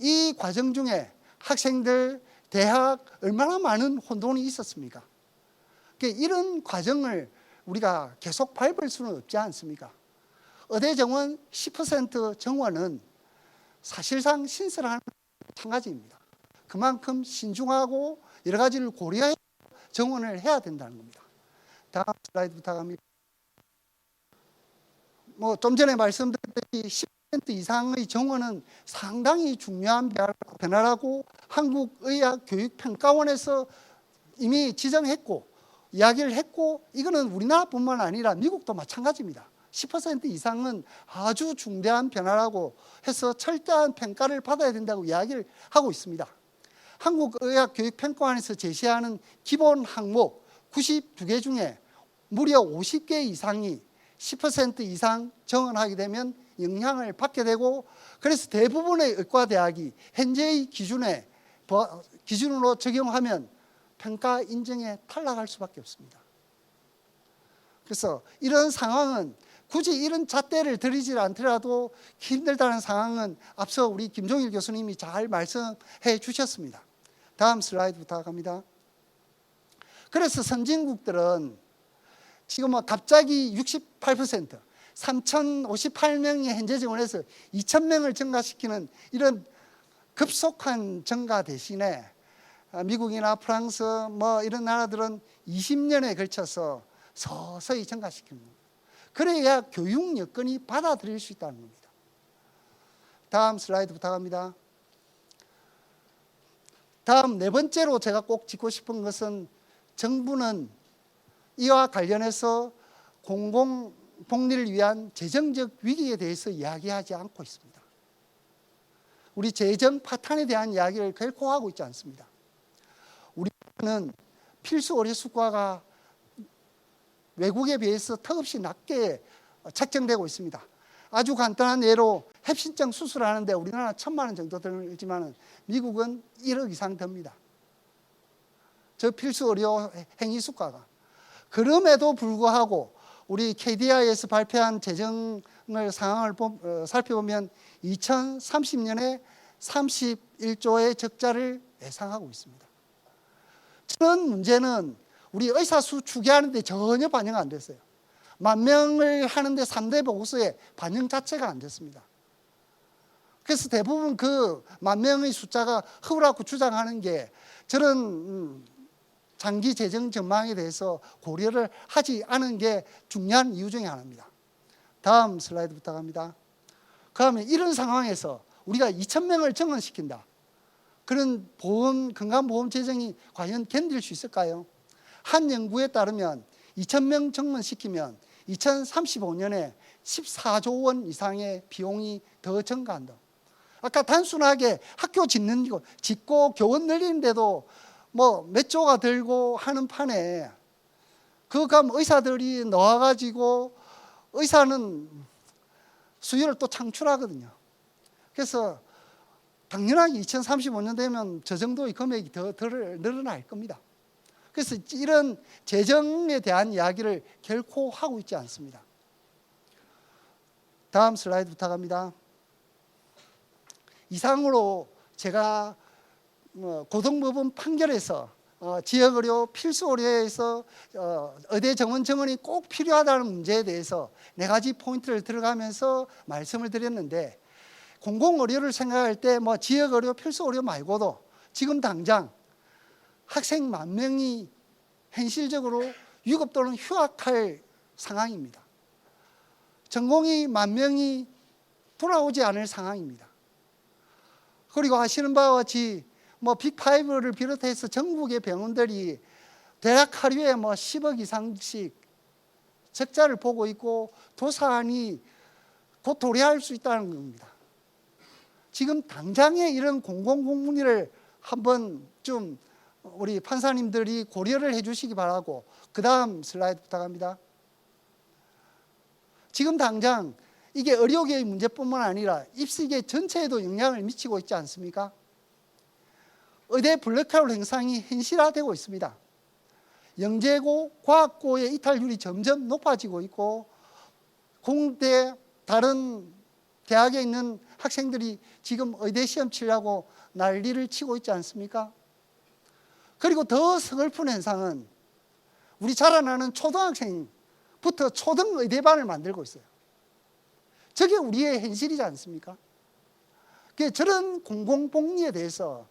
Speaker 3: 이 과정 중에 학생들, 대학 얼마나 많은 혼돈이 있었습니까? 이런 과정을 우리가 계속 밟을 수는 없지 않습니까? 의대 정원 10% 정원은 사실상 신설하는 마찬가지입니다. 그만큼 신중하고 여러 가지를 고려해 정원을 해야 된다는 겁니다. 다음 슬라이드 부탁합니다. 좀 전에 말씀드렸듯이 10% 이상의 정원은 상당히 중요한 변화라고 한국의학교육평가원에서 이미 지정했고 이야기를 했고, 이거는 우리나라뿐만 아니라 미국도 마찬가지입니다. 10% 이상은 아주 중대한 변화라고 해서 철저한 평가를 받아야 된다고 이야기를 하고 있습니다. 한국의학교육평가원에서 제시하는 기본 항목 92개 중에 무려 50개 이상이 10% 이상 정원하게 되면 영향을 받게 되고, 그래서 대부분의 의과대학이 현재의 기준으로 적용하면 평가 인정에 탈락할 수밖에 없습니다. 그래서 이런 상황은 굳이 이런 잣대를 들이지 않더라도 힘들다는 상황은 앞서 우리 김종일 교수님이 잘 말씀해 주셨습니다. 다음 슬라이드 부탁합니다. 그래서 선진국들은 지금 갑자기 68%, 3,058명이 현재 정원에서 2,000명을 증가시키는 이런 급속한 증가 대신에 미국이나 프랑스 이런 나라들은 20년에 걸쳐서 서서히 증가시키는 겁니다. 그래야 교육 여건이 받아들일 수 있다는 겁니다. 다음 슬라이드 부탁합니다. 다음 네 번째로 제가 꼭 짚고 싶은 것은 정부는 이와 관련해서 공공복리를 위한 재정적 위기에 대해서 이야기하지 않고 있습니다. 우리 재정 파탄에 대한 이야기를 결코 하고 있지 않습니다. 우리는 필수 의료 수가가 외국에 비해서 턱없이 낮게 책정되고 있습니다. 아주 간단한 예로 협신증 수술하는데 우리나라 1,000만 원 정도 들지만 미국은 1억 이상 듭니다. 저 필수 의료 행위 수가가. 그럼에도 불구하고 우리 KDI에서 발표한 재정 상황을 살펴보면 2030년에 31조의 적자를 예상하고 있습니다. 저런 문제는 우리 의사 수 추계하는데 전혀 반영 안 됐어요. 10,000명을 하는데 3대 보고서에 반영 자체가 안 됐습니다. 그래서 대부분 그 10,000명의 숫자가 허울하고 주장하는 게 저런 장기 재정 전망에 대해서 고려를 하지 않은 게 중요한 이유 중에 하나입니다. 다음 슬라이드 부탁합니다. 그러면 이런 상황에서 우리가 2,000명을 정원시킨다. 그런 건강보험 재정이 과연 견딜 수 있을까요? 한 연구에 따르면 2,000명 정원시키면 2035년에 14조 원 이상의 비용이 더 증가한다. 아까 단순하게 학교 짓는 거, 짓고 교원 늘리는데도 뭐 몇 조가 들고 하는 판에 그거 의사들이 나와가지고 의사는 수요를 또 창출하거든요. 그래서 당연하게 2035년 되면 저 정도의 금액이 더 늘어날 겁니다. 그래서 이런 재정에 대한 이야기를 결코 하고 있지 않습니다. 다음 슬라이드 부탁합니다. 이상으로 제가 고등법원 판결에서 지역의료 필수의료에서 의대 정원이 꼭 필요하다는 문제에 대해서 4가지 포인트를 들어가면서 말씀을 드렸는데, 공공의료를 생각할 때 지역의료 필수의료 말고도 지금 당장 학생 10,000명이 현실적으로 유급 또는 휴학할 상황입니다. 전공의 10,000명이 돌아오지 않을 상황입니다. 그리고 아시는 바와 같이 빅5를 비롯해서 전국의 병원들이 대략 하루에 10억 이상씩 적자를 보고 있고 도산이 곧 도래할 수 있다는 겁니다. 지금 당장의 이런 공공복리를 한번 좀 우리 판사님들이 고려를 해주시기 바라고, 그 다음 슬라이드 부탁합니다. 지금 당장 이게 의료계의 문제뿐만 아니라 입시계 전체에도 영향을 미치고 있지 않습니까? 의대 블랙아웃 현상이 현실화되고 있습니다. 영재고, 과학고의 이탈률이 점점 높아지고 있고, 공대 다른 대학에 있는 학생들이 지금 의대 시험 치려고 난리를 치고 있지 않습니까? 그리고 더 서글픈 현상은 우리 자라나는 초등학생부터 초등의대반을 만들고 있어요. 저게 우리의 현실이지 않습니까? 저런 공공복리에 대해서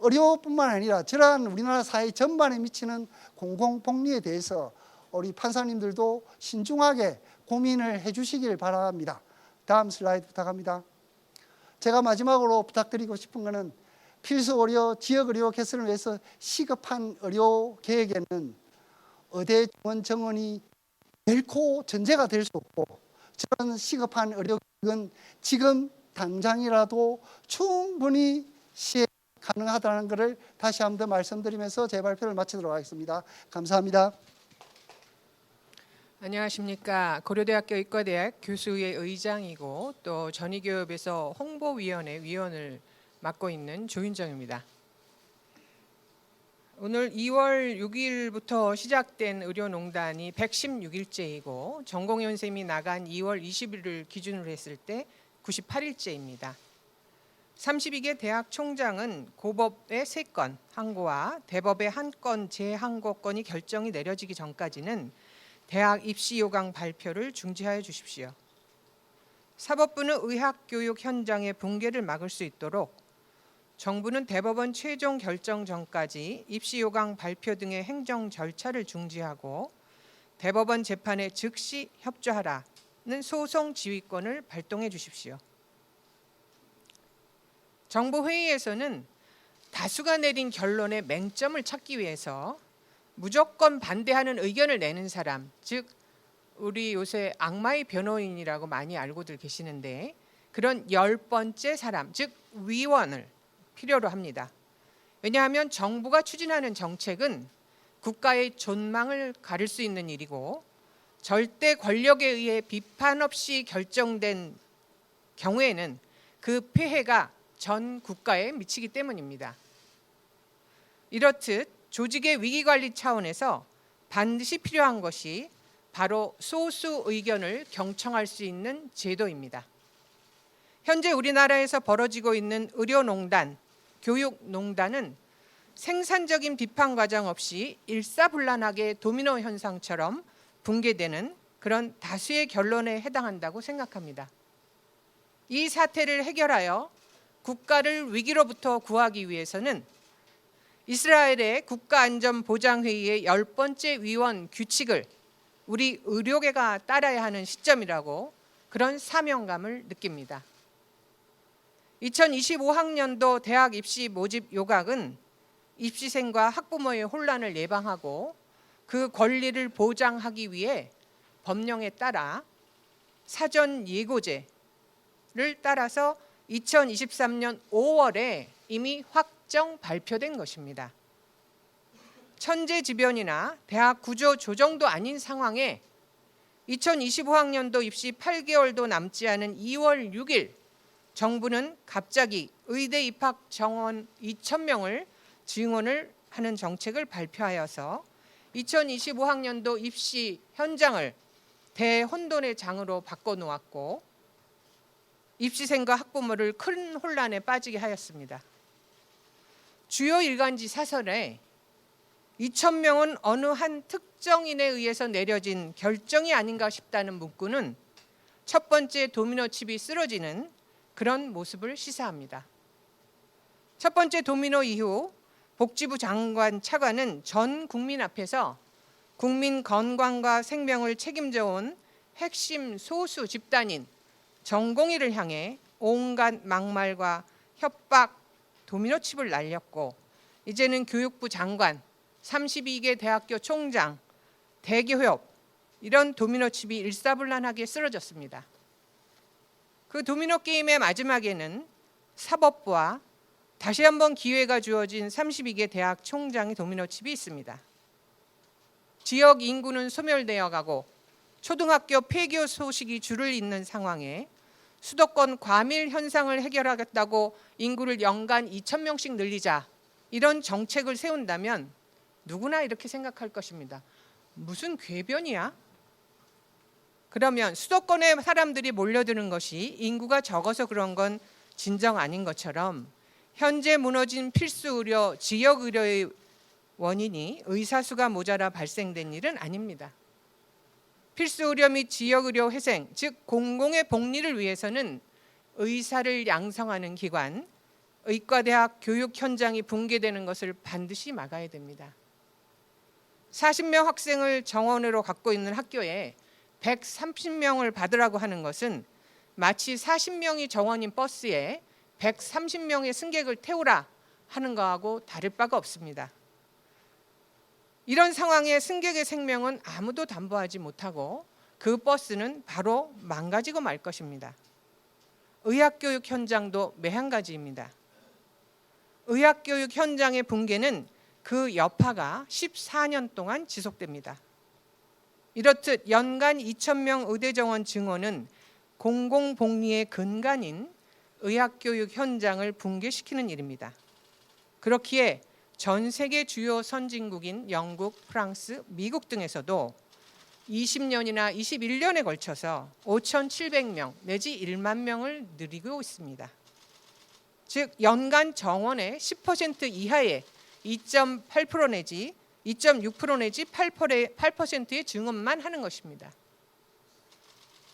Speaker 3: 의료뿐만 아니라 저러한 우리나라 사회 전반에 미치는 공공복리에 대해서 우리 판사님들도 신중하게 고민을 해주시길 바랍니다. 다음 슬라이드 부탁합니다. 제가 마지막으로 부탁드리고 싶은 것은 필수의료, 지역의료 개선을 위해서 시급한 의료 계획에는 의대 정원이 결코 전제가 될 수 없고, 저런 시급한 의료 계획은 지금 당장이라도 충분히 시행 가능하다는 것을 다시 한번 더 말씀드리면서 제 발표를 마치도록 하겠습니다. 감사합니다.
Speaker 4: 안녕하십니까. 고려대학교 의과대학 교수의 의장이고 또 전의교협에서 홍보위원회 위원을 맡고 있는 조윤정입니다. 오늘 2월 6일부터 시작된 의료농단이 116일째이고 전공연sem이 나간 2월 20일을 기준으로 했을 때 98일째입니다. 32개 대학 총장은 고법의 3건 항고와 대법의 1건 재항고건이 결정이 내려지기 전까지는 대학 입시 요강 발표를 중지하여 주십시오. 사법부는 의학교육 현장의 붕괴를 막을 수 있도록 정부는 대법원 최종 결정 전까지 입시 요강 발표 등의 행정 절차를 중지하고 대법원 재판에 즉시 협조하라는 소송 지휘권을 발동해 주십시오. 정부 회의에서는 다수가 내린 결론의 맹점을 찾기 위해서 무조건 반대하는 의견을 내는 사람, 즉 우리 요새 악마의 변호인이라고 많이 알고들 계시는데 그런 10번째 사람, 즉 위원을 필요로 합니다. 왜냐하면 정부가 추진하는 정책은 국가의 존망을 가릴 수 있는 일이고 절대 권력에 의해 비판 없이 결정된 경우에는 그 폐해가 전 국가에 미치기 때문입니다. 이렇듯 조직의 위기관리 차원에서 반드시 필요한 것이 바로 소수 의견을 경청할 수 있는 제도입니다. 현재 우리나라에서 벌어지고 있는 의료농단, 교육농단은 생산적인 비판 과정 없이 일사불란하게 도미노 현상처럼 붕괴되는 그런 다수의 결론에 해당한다고 생각합니다. 이 사태를 해결하여 국가를 위기로부터 구하기 위해서는 이스라엘의 국가안전보장회의의 10번째 위원 규칙을 우리 의료계가 따라야 하는 시점이라고 그런 사명감을 느낍니다. 2025학년도 대학 입시 모집 요각은 입시생과 학부모의 혼란을 예방하고 그 권리를 보장하기 위해 법령에 따라 사전 예고제를 따라서 2023년 5월에 이미 확정 발표된 것입니다. 천재지변이나 대학 구조 조정도 아닌 상황에 2025학년도 입시 8개월도 남지 않은 2월 6일 정부는 갑자기 의대 입학 정원 2,000명을 증원을 하는 정책을 발표하여서 2025학년도 입시 현장을 대혼돈의 장으로 바꿔놓았고 입시생과 학부모를 큰 혼란에 빠지게 하였습니다. 주요 일간지 사설에 2,000명은 어느 한 특정인에 의해서 내려진 결정이 아닌가 싶다는 문구는 첫 번째 도미노 칩이 쓰러지는 그런 모습을 시사합니다. 첫 번째 도미노 이후 복지부 장관 차관은 전 국민 앞에서 국민 건강과 생명을 책임져 온 핵심 소수 집단인 전공의를 향해 온갖 막말과 협박 도미노칩을 날렸고 이제는 교육부 장관, 32개 대학교 총장, 대기업 이런 도미노칩이 일사불란하게 쓰러졌습니다. 그 도미노 게임의 마지막에는 사법부와 다시 한번 기회가 주어진 32개 대학 총장의 도미노칩이 있습니다. 지역 인구는 소멸되어 가고 초등학교 폐교 소식이 줄을 잇는 상황에 수도권 과밀 현상을 해결하겠다고 인구를 연간 2,000명씩 늘리자 이런 정책을 세운다면 누구나 이렇게 생각할 것입니다. 무슨 궤변이야? 그러면 수도권에 사람들이 몰려드는 것이 인구가 적어서 그런 건 진정 아닌 것처럼 현재 무너진 필수 의료, 지역 의료의 원인이 의사수가 모자라 발생된 일은 아닙니다. 필수 의료 및 지역 의료 회생, 즉 공공의 복리를 위해서는 의사를 양성하는 기관, 의과대학 교육 현장이 붕괴되는 것을 반드시 막아야 됩니다. 40명 학생을 정원으로 갖고 있는 학교에 130명을 받으라고 하는 것은 마치 40명이 정원인 버스에 130명의 승객을 태우라 하는 거하고 다를 바가 없습니다. 이런 상황에 승객의 생명은 아무도 담보하지 못하고 그 버스는 바로 망가지고 말 것입니다. 의학교육 현장도 매한가지입니다. 의학교육 현장의 붕괴는 그 여파가 14년 동안 지속됩니다. 이렇듯 연간 2,000명 의대 정원 증원은 공공복리의 근간인 의학교육 현장을 붕괴시키는 일입니다. 그렇기에 전 세계 주요 선진국인 영국, 프랑스, 미국 등에서도 20년이나 21년에 걸쳐서 5,700명 내지 1만 명을 늘리고 있습니다. 즉 연간 정원의 10% 이하의 2.8% 내지 2.6% 내지 8%의 증원만 하는 것입니다.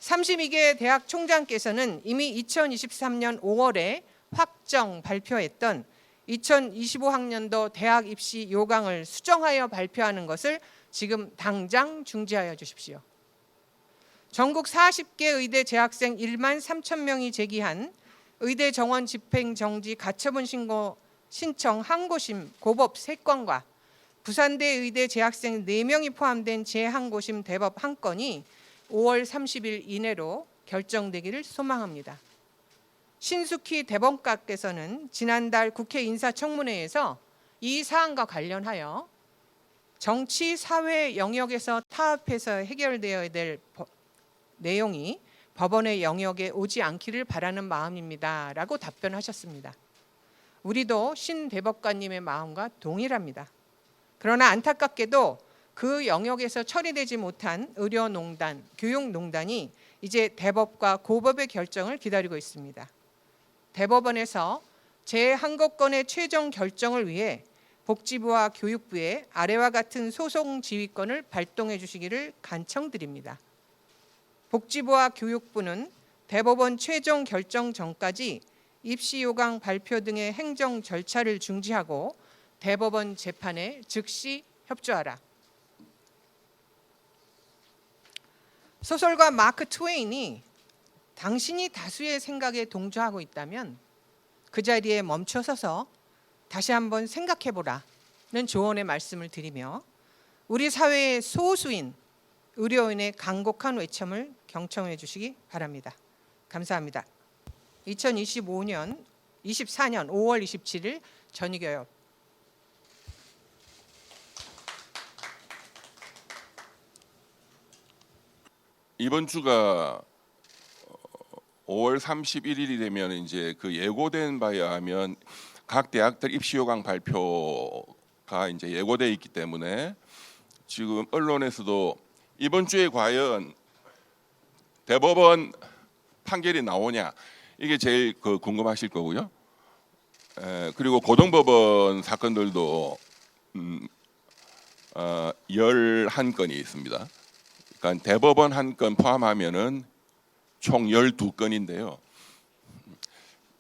Speaker 4: 32개 대학 총장께서는 이미 2023년 5월에 확정 발표했던 2025학년도 대학 입시 요강을 수정하여 발표하는 것을 지금 당장 중지하여 주십시오. 전국 40개 의대 재학생 1만 3천 명이 제기한 의대 정원 집행 정지 가처분 신청 항고심 고법 3건과 부산대 의대 재학생 4명이 포함된 재항고심 대법 1건이 5월 30일 이내로 결정되기를 소망합니다. 신숙희 대법관께서는 지난달 국회 인사청문회에서 이 사안과 관련하여 정치 사회 영역에서 타협해서 해결되어야 될 내용이 법원의 영역에 오지 않기를 바라는 마음입니다. 라고 답변하셨습니다. 우리도 신 대법관님의 마음과 동일합니다. 그러나 안타깝게도 그 영역에서 처리되지 못한 의료농단, 교육농단이 이제 대법과 고법의 결정을 기다리고 있습니다. 대법원에서 제1건의 최종 결정을 위해 복지부와 교육부에 아래와 같은 소송 지휘권을 발동해 주시기를 간청드립니다. 복지부와 교육부는 대법원 최종 결정 전까지 입시 요강 발표 등의 행정 절차를 중지하고 대법원 재판에 즉시 협조하라. 소설가 마크 트웨인이 당신이 다수의 생각에 동조하고 있다면 그 자리에 멈춰서서 다시 한번 생각해보라는 조언의 말씀을 드리며 우리 사회의 소수인 의료인의 간곡한 외침을 경청해 주시기 바랍니다. 감사합니다. 2024년 5월 27일 전의교협.
Speaker 5: 이번 주가 5월 31일이 되면 이제 그 예고된 바에 하면 각 대학들 입시 요강 발표가 이제 예고돼 있기 때문에 지금 언론에서도 이번 주에 과연 대법원 판결이 나오냐 이게 제일 궁금하실 거고요. 그리고 고등법원 사건들도 11건이 있습니다. 그러니까 대법원 한 건 포함하면은 총 12건인데요.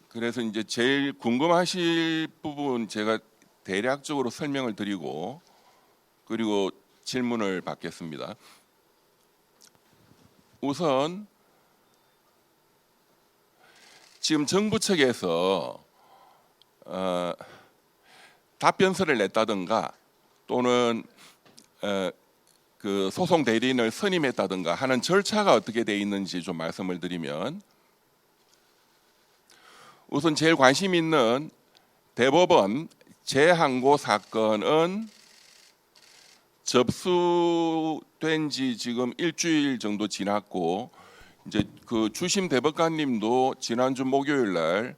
Speaker 5: 그래서 이제 제일 궁금하실 부분 제가 대략적으로 설명을 드리고 그리고 질문을 받겠습니다. 우선 지금 정부 측에서 답변서를 냈다든가 또는 그 소송 대리인을 선임했다든가 하는 절차가 어떻게 돼 있는지 좀 말씀을 드리면 우선 제일 관심 있는 대법원 재항고 사건은 접수된 지 지금 일주일 정도 지났고 이제 그 주심 대법관님도 지난주 목요일 날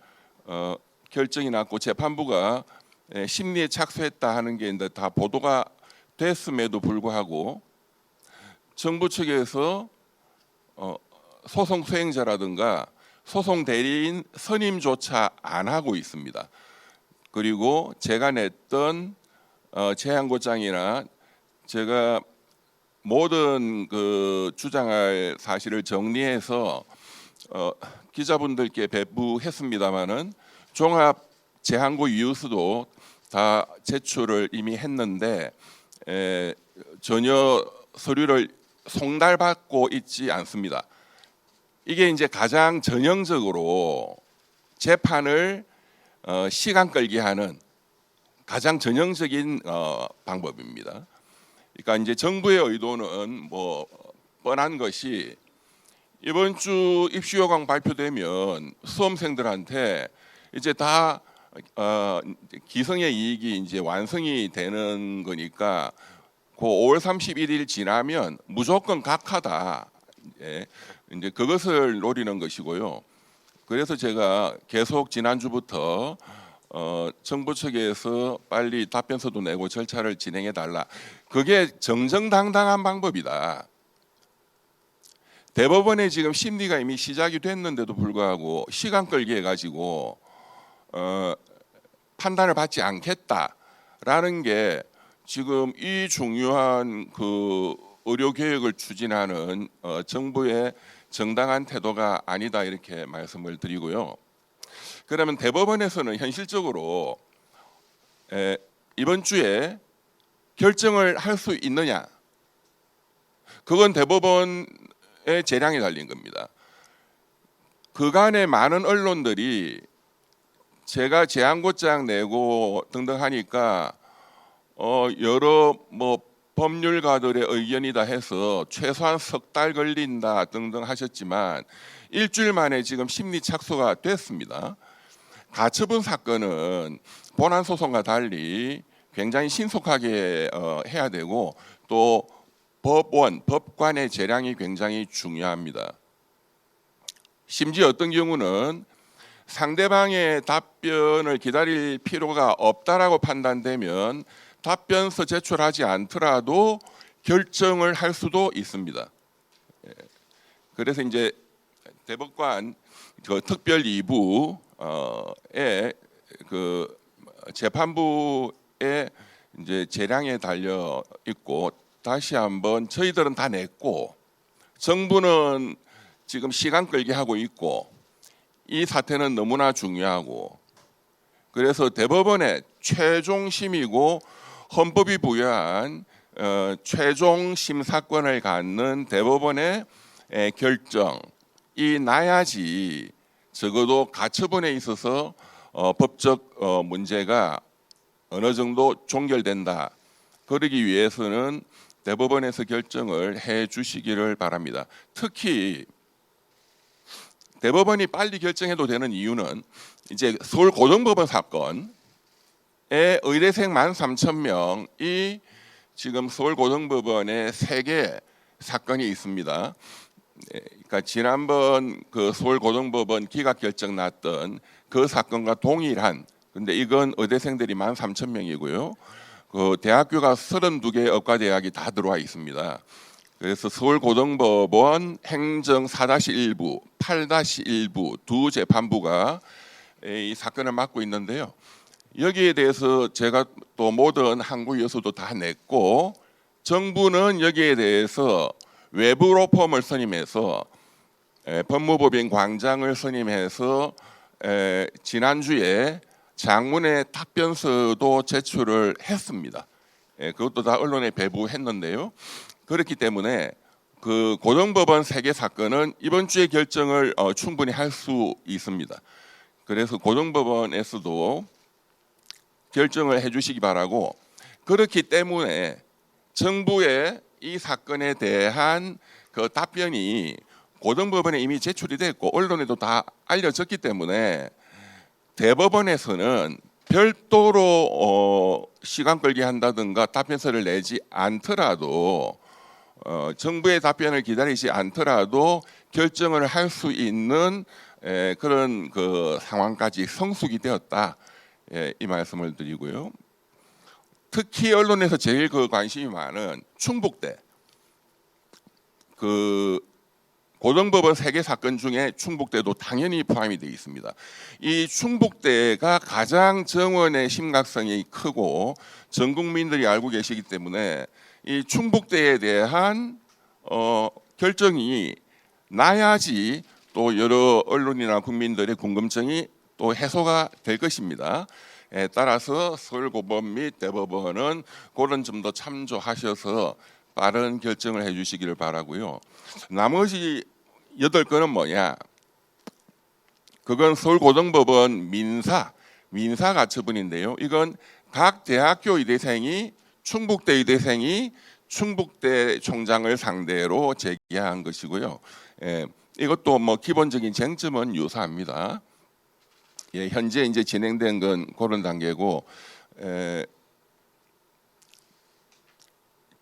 Speaker 5: 결정이 났고 재판부가 심리에 착수했다 하는 게 이제 다 보도가 됐음에도 불구하고 정부 측에서 소송 수행자라든가 소송 대리인 선임조차 안 하고 있습니다. 그리고 제가 냈던 재항고장이나 제가 모든 그 주장할 사실을 정리해서 기자분들께 배부했습니다마는 종합 재항고 이유서도 다 제출을 이미 했는데 전혀 서류를 송달받고 있지 않습니다. 이게 이제 가장 전형적으로 재판을 시간 끌게 하는 가장 전형적인 방법입니다. 그러니까 이제 정부의 의도는 뭐 뻔한 것이 이번 주 입시 요강 발표되면 수험생들한테 이제 다 기성의 이익이 이제 완성이 되는 거니까 그 5월 31일 지나면 무조건 각하다. 이제 그것을 노리는 것이고요. 그래서 제가 계속 지난주부터 정부 측에서 빨리 답변서도 내고 절차를 진행해 달라. 그게 정정당당한 방법이다. 대법원에 지금 심리가 이미 시작이 됐는데도 불구하고 시간 끌기 해가지고 판단을 받지 않겠다라는 게 지금 이 중요한 그 의료 개혁을 추진하는 정부의 정당한 태도가 아니다 이렇게 말씀을 드리고요. 그러면 대법원에서는 현실적으로 이번 주에 결정을 할 수 있느냐? 그건 대법원의 재량에 달린 겁니다. 그간의 많은 언론들이 제가 재항고장 내고 등등 하니까 여러 뭐 법률가들의 의견이다 해서 최소한 석 달 걸린다 등등 하셨지만 일주일 만에 지금 심리 착수가 됐습니다. 가처분 사건은 본안 소송과 달리 굉장히 신속하게 해야 되고 또 법관의 재량이 굉장히 중요합니다. 심지어 어떤 경우는 상대방의 답변을 기다릴 필요가 없다라고 판단되면 답변서 제출하지 않더라도 결정을 할 수도 있습니다. 그래서 이제 대법관 그 특별 2부에 그 재판부 이제 재량에 달려 있고 다시 한번 저희들은 다 냈고 정부는 지금 시간 끌게 하고 있고 이 사태는 너무나 중요하고 그래서 대법원의 최종심이고 헌법이 부여한 최종 심사권을 갖는 대법원의 결정이 나야지 적어도 가처분에 있어서 법적 문제가 어느 정도 종결된다. 그러기 위해서는 대법원에서 결정을 해 주시기를 바랍니다. 특히 대법원이 빨리 결정해도 되는 이유는 이제 서울고등법원 사건에 의대생 13,000명이 지금 서울고등법원에 3개 사건이 있습니다. 그러니까 지난번 그 서울고등법원 기각 결정 났던 그 사건과 동일한 근데 이건 의대생들이 13,000명이고요. 그 대학교가 32개 의과대학이 다 들어와 있습니다. 그래서 서울고등법원 행정 4-1부, 8-1부 두 재판부가 이 사건을 맡고 있는데요. 여기에 대해서 제가 또 모든 한국 여수도 다 냈고 정부는 여기에 대해서 외부 로펌을 선임해서 법무법인 광장을 선임해서 지난주에 장문의 답변서도 제출을 했습니다. 그것도 다 언론에 배부했는데요. 그렇기 때문에 그 고등법원 3개 사건은 이번 주에 결정을 충분히 할 수 있습니다. 그래서 고등법원에서도 결정을 해주시기 바라고 그렇기 때문에 정부의 이 사건에 대한 그 답변이 고등법원에 이미 제출이 됐고 언론에도 다 알려졌기 때문에 대법원에서는 별도로 시간 끌게 한다든가 답변서를 내지 않더라도 정부의 답변을 기다리지 않더라도 결정을 할 수 있는 그런 그 상황까지 성숙이 되었다. 이 말씀을 드리고요. 특히 언론에서 제일 그 관심이 많은 충북대 그 고등법원 3개 사건 중에 충북대도 당연히 포함이 되어 있습니다. 이 충북대가 가장 정원의 심각성이 크고 전 국민들이 알고 계시기 때문에 이 충북대에 대한 결정이 나야지 또 여러 언론이나 국민들의 궁금증이 또 해소가 될 것입니다. 따라서 서울고법 및 대법원은 그런 점도 참조하셔서 빠른 결정을 해주시기를 바라고요. 나머지 8건은 뭐냐? 그건 서울고등법원 민사 가처분인데요. 이건 각 대학교 의대생이 충북대 의대생이 충북대 총장을 상대로 제기한 것이고요. 이것도 뭐 기본적인 쟁점은 유사합니다. 현재 이제 진행된 건 그런 단계고,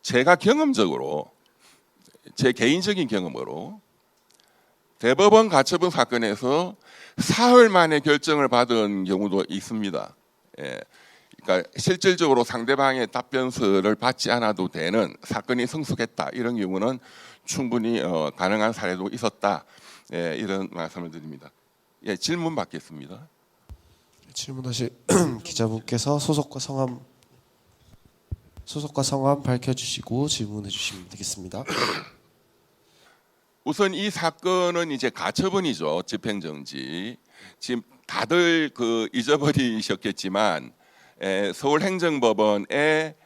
Speaker 5: 제가 경험적으로 제 개인적인 경험으로 대법원 가처분 사건에서 사흘 만에 결정을 받은 경우도 있습니다. 그러니까 실질적으로 상대방의 답변서를 받지 않아도 되는 사건이 성숙했다 이런 경우는 충분히 가능한 사례도 있었다. 이런 말씀을 드립니다. 질문 받겠습니다.
Speaker 1: 질문하실 기자분께서 소속과 성함 밝혀주시고 질문해 주시면 되겠습니다.
Speaker 5: 우선 이 사건은 이제 가처분이죠. 집행정지. 지금 다들 그 잊어버리셨겠지만 서울행정법원에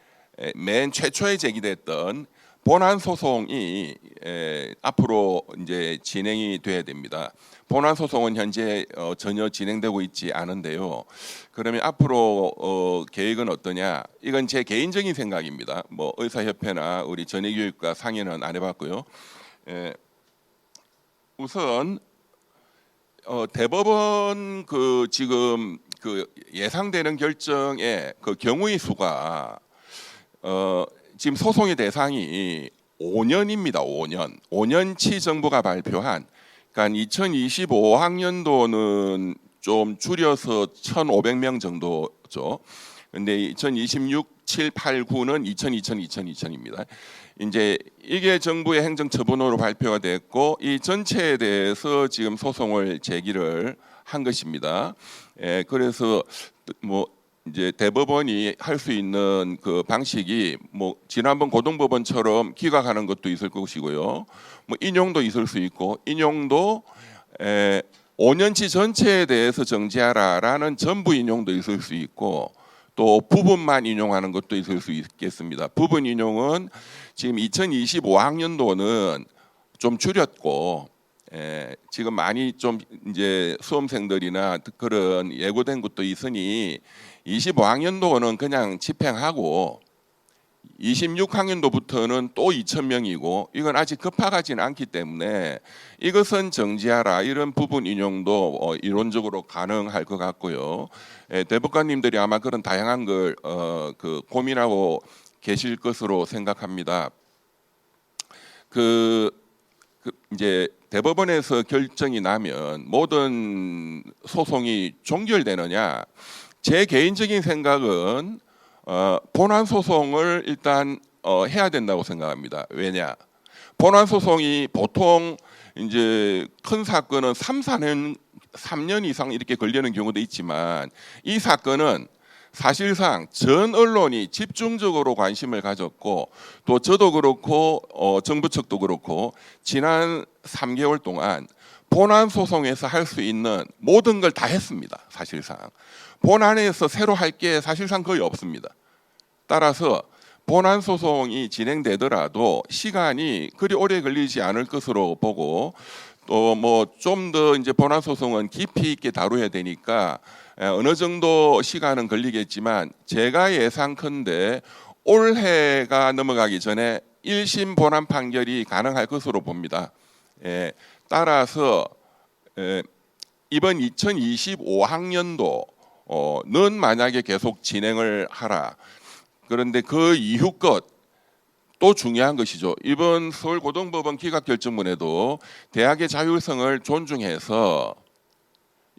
Speaker 5: 맨 최초에 제기됐던 본안 소송이 앞으로 이제 진행이 돼야 됩니다. 본안 소송은 현재 전혀 진행되고 있지 않은데요. 그러면 앞으로 계획은 어떠냐? 이건 제 개인적인 생각입니다. 뭐 의사협회나 우리 전해교육과 상의는 안 해봤고요. 우선 대법원 그 지금 그 예상되는 결정의 그 경우의 수가 지금 소송의 대상이 5년입니다. 5년치 정부가 발표한 그러니까 2025학년도는 좀 줄여서 1,500명 정도죠. 근데 2026, 7, 8, 9는 2000입니다. 이제 이게 정부의 행정처분으로 발표가 됐고 이 전체에 대해서 지금 소송을 제기를 한 것입니다. 그래서 뭐 이제 대법원이 할 수 있는 그 방식이 뭐 지난번 고등법원처럼 기각하는 것도 있을 것이고요. 뭐 인용도 있을 수 있고 인용도 5년치 전체에 대해서 정지하라라는 전부 인용도 있을 수 있고 또 부분만 인용하는 것도 있을 수 있겠습니다. 부분 인용은 지금 2025학년도는 좀 줄였고 지금 많이 좀 이제 수험생들이나 그런 예고된 것도 있으니 25학년도는 그냥 집행하고 26학년도부터는 또 2,000명이고 이건 아직 급하지는 않기 때문에 이것은 정지하라 이런 부분 인용도 이론적으로 가능할 것 같고요. 대법관님들이 아마 그런 다양한 걸 고민하고 계실 것으로 생각합니다. 이제 대법원에서 결정이 나면 모든 소송이 종결되느냐? 제 개인적인 생각은 본안 소송을 일단 해야 된다고 생각합니다. 왜냐? 본안 소송이 보통 이제 큰 사건은 3년 이상 이렇게 걸리는 경우도 있지만 이 사건은 사실상 전 언론이 집중적으로 관심을 가졌고 또 저도 그렇고 정부 측도 그렇고 지난 3개월 동안 본안 소송에서 할 수 있는 모든 걸 다 했습니다. 사실상 본안에서 새로 할 게 사실상 거의 없습니다. 따라서 본안 소송이 진행되더라도 시간이 그리 오래 걸리지 않을 것으로 보고 또 뭐 좀 더 이제 본안 소송은 깊이 있게 다뤄야 되니까 어느 정도 시간은 걸리겠지만 제가 예상컨대 올해가 넘어가기 전에 1심 본안 판결이 가능할 것으로 봅니다. 따라서 이번 2025학년도는 만약에 계속 진행을 하라. 그런데 그 이후 것 또 중요한 것이죠. 이번 서울고등법원 기각결정문에도 대학의 자율성을 존중해서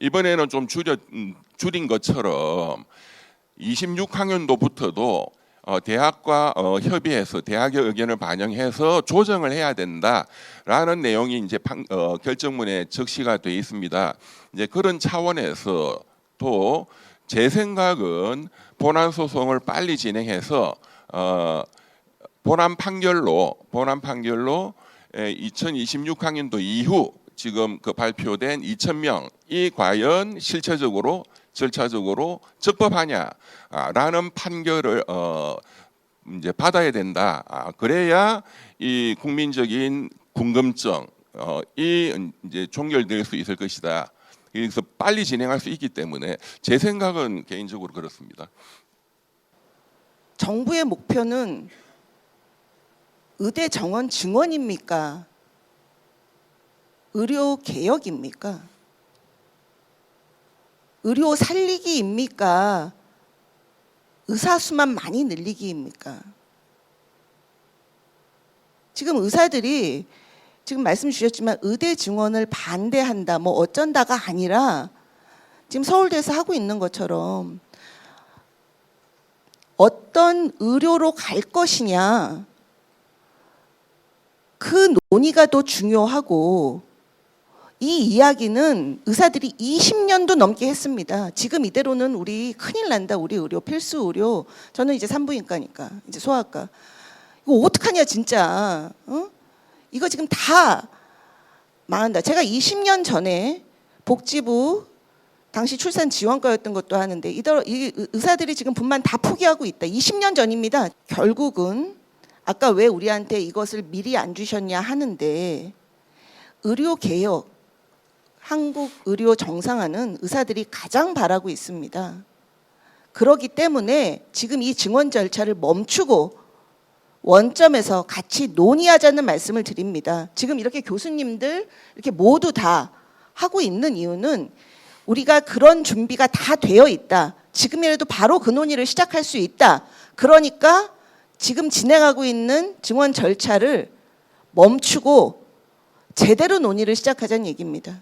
Speaker 5: 이번에는 좀 줄인 것처럼 26학년도부터도 대학과 협의해서 대학의 의견을 반영해서 조정을 해야 된다라는 내용이 이제 결정문에 적시가 되어 있습니다. 이제 그런 차원에서 또 제 생각은 본안 소송을 빨리 진행해서 본안 판결로 2026학년도 이후 지금 그 발표된 2,000명이 과연 실체적으로 절차적으로 적법하냐라는 판결을 이제 받아야 된다. 그래야 이 국민적인 궁금증이 이제 종결될 수 있을 것이다. 그래서 빨리 진행할 수 있기 때문에 제 생각은 개인적으로 그렇습니다.
Speaker 6: 정부의 목표는 의대 정원 증원입니까? 의료 개혁입니까? 의료 살리기입니까? 의사 수만 많이 늘리기입니까? 지금 의사들이 지금 말씀 주셨지만 의대 증원을 반대한다 뭐 어쩐다가 아니라 지금 서울대에서 하고 있는 것처럼 어떤 의료로 갈 것이냐 그 논의가 더 중요하고 이 이야기는 의사들이 20년도 넘게 했습니다. 지금 이대로는 우리 큰일 난다. 우리 의료 필수 의료. 저는 이제 산부인과니까 이제 소아과. 이거 어떡하냐 진짜. 이거 지금 다 망한다. 제가 20년 전에 복지부 당시 출산 지원과였던 것도 하는데 이 의사들이 지금 분만 다 포기하고 있다. 20년 전입니다. 결국은 아까 왜 우리한테 이것을 미리 안 주셨냐 하는데 의료 개혁, 한국 의료 정상화는 의사들이 가장 바라고 있습니다. 그렇기 때문에 지금 이 증원 절차를 멈추고 원점에서 같이 논의하자는 말씀을 드립니다. 지금 이렇게 교수님들 이렇게 모두 다 하고 있는 이유는 우리가 그런 준비가 다 되어 있다. 지금이라도 바로 그 논의를 시작할 수 있다. 그러니까 지금 진행하고 있는 증원 절차를 멈추고 제대로 논의를 시작하자는 얘기입니다.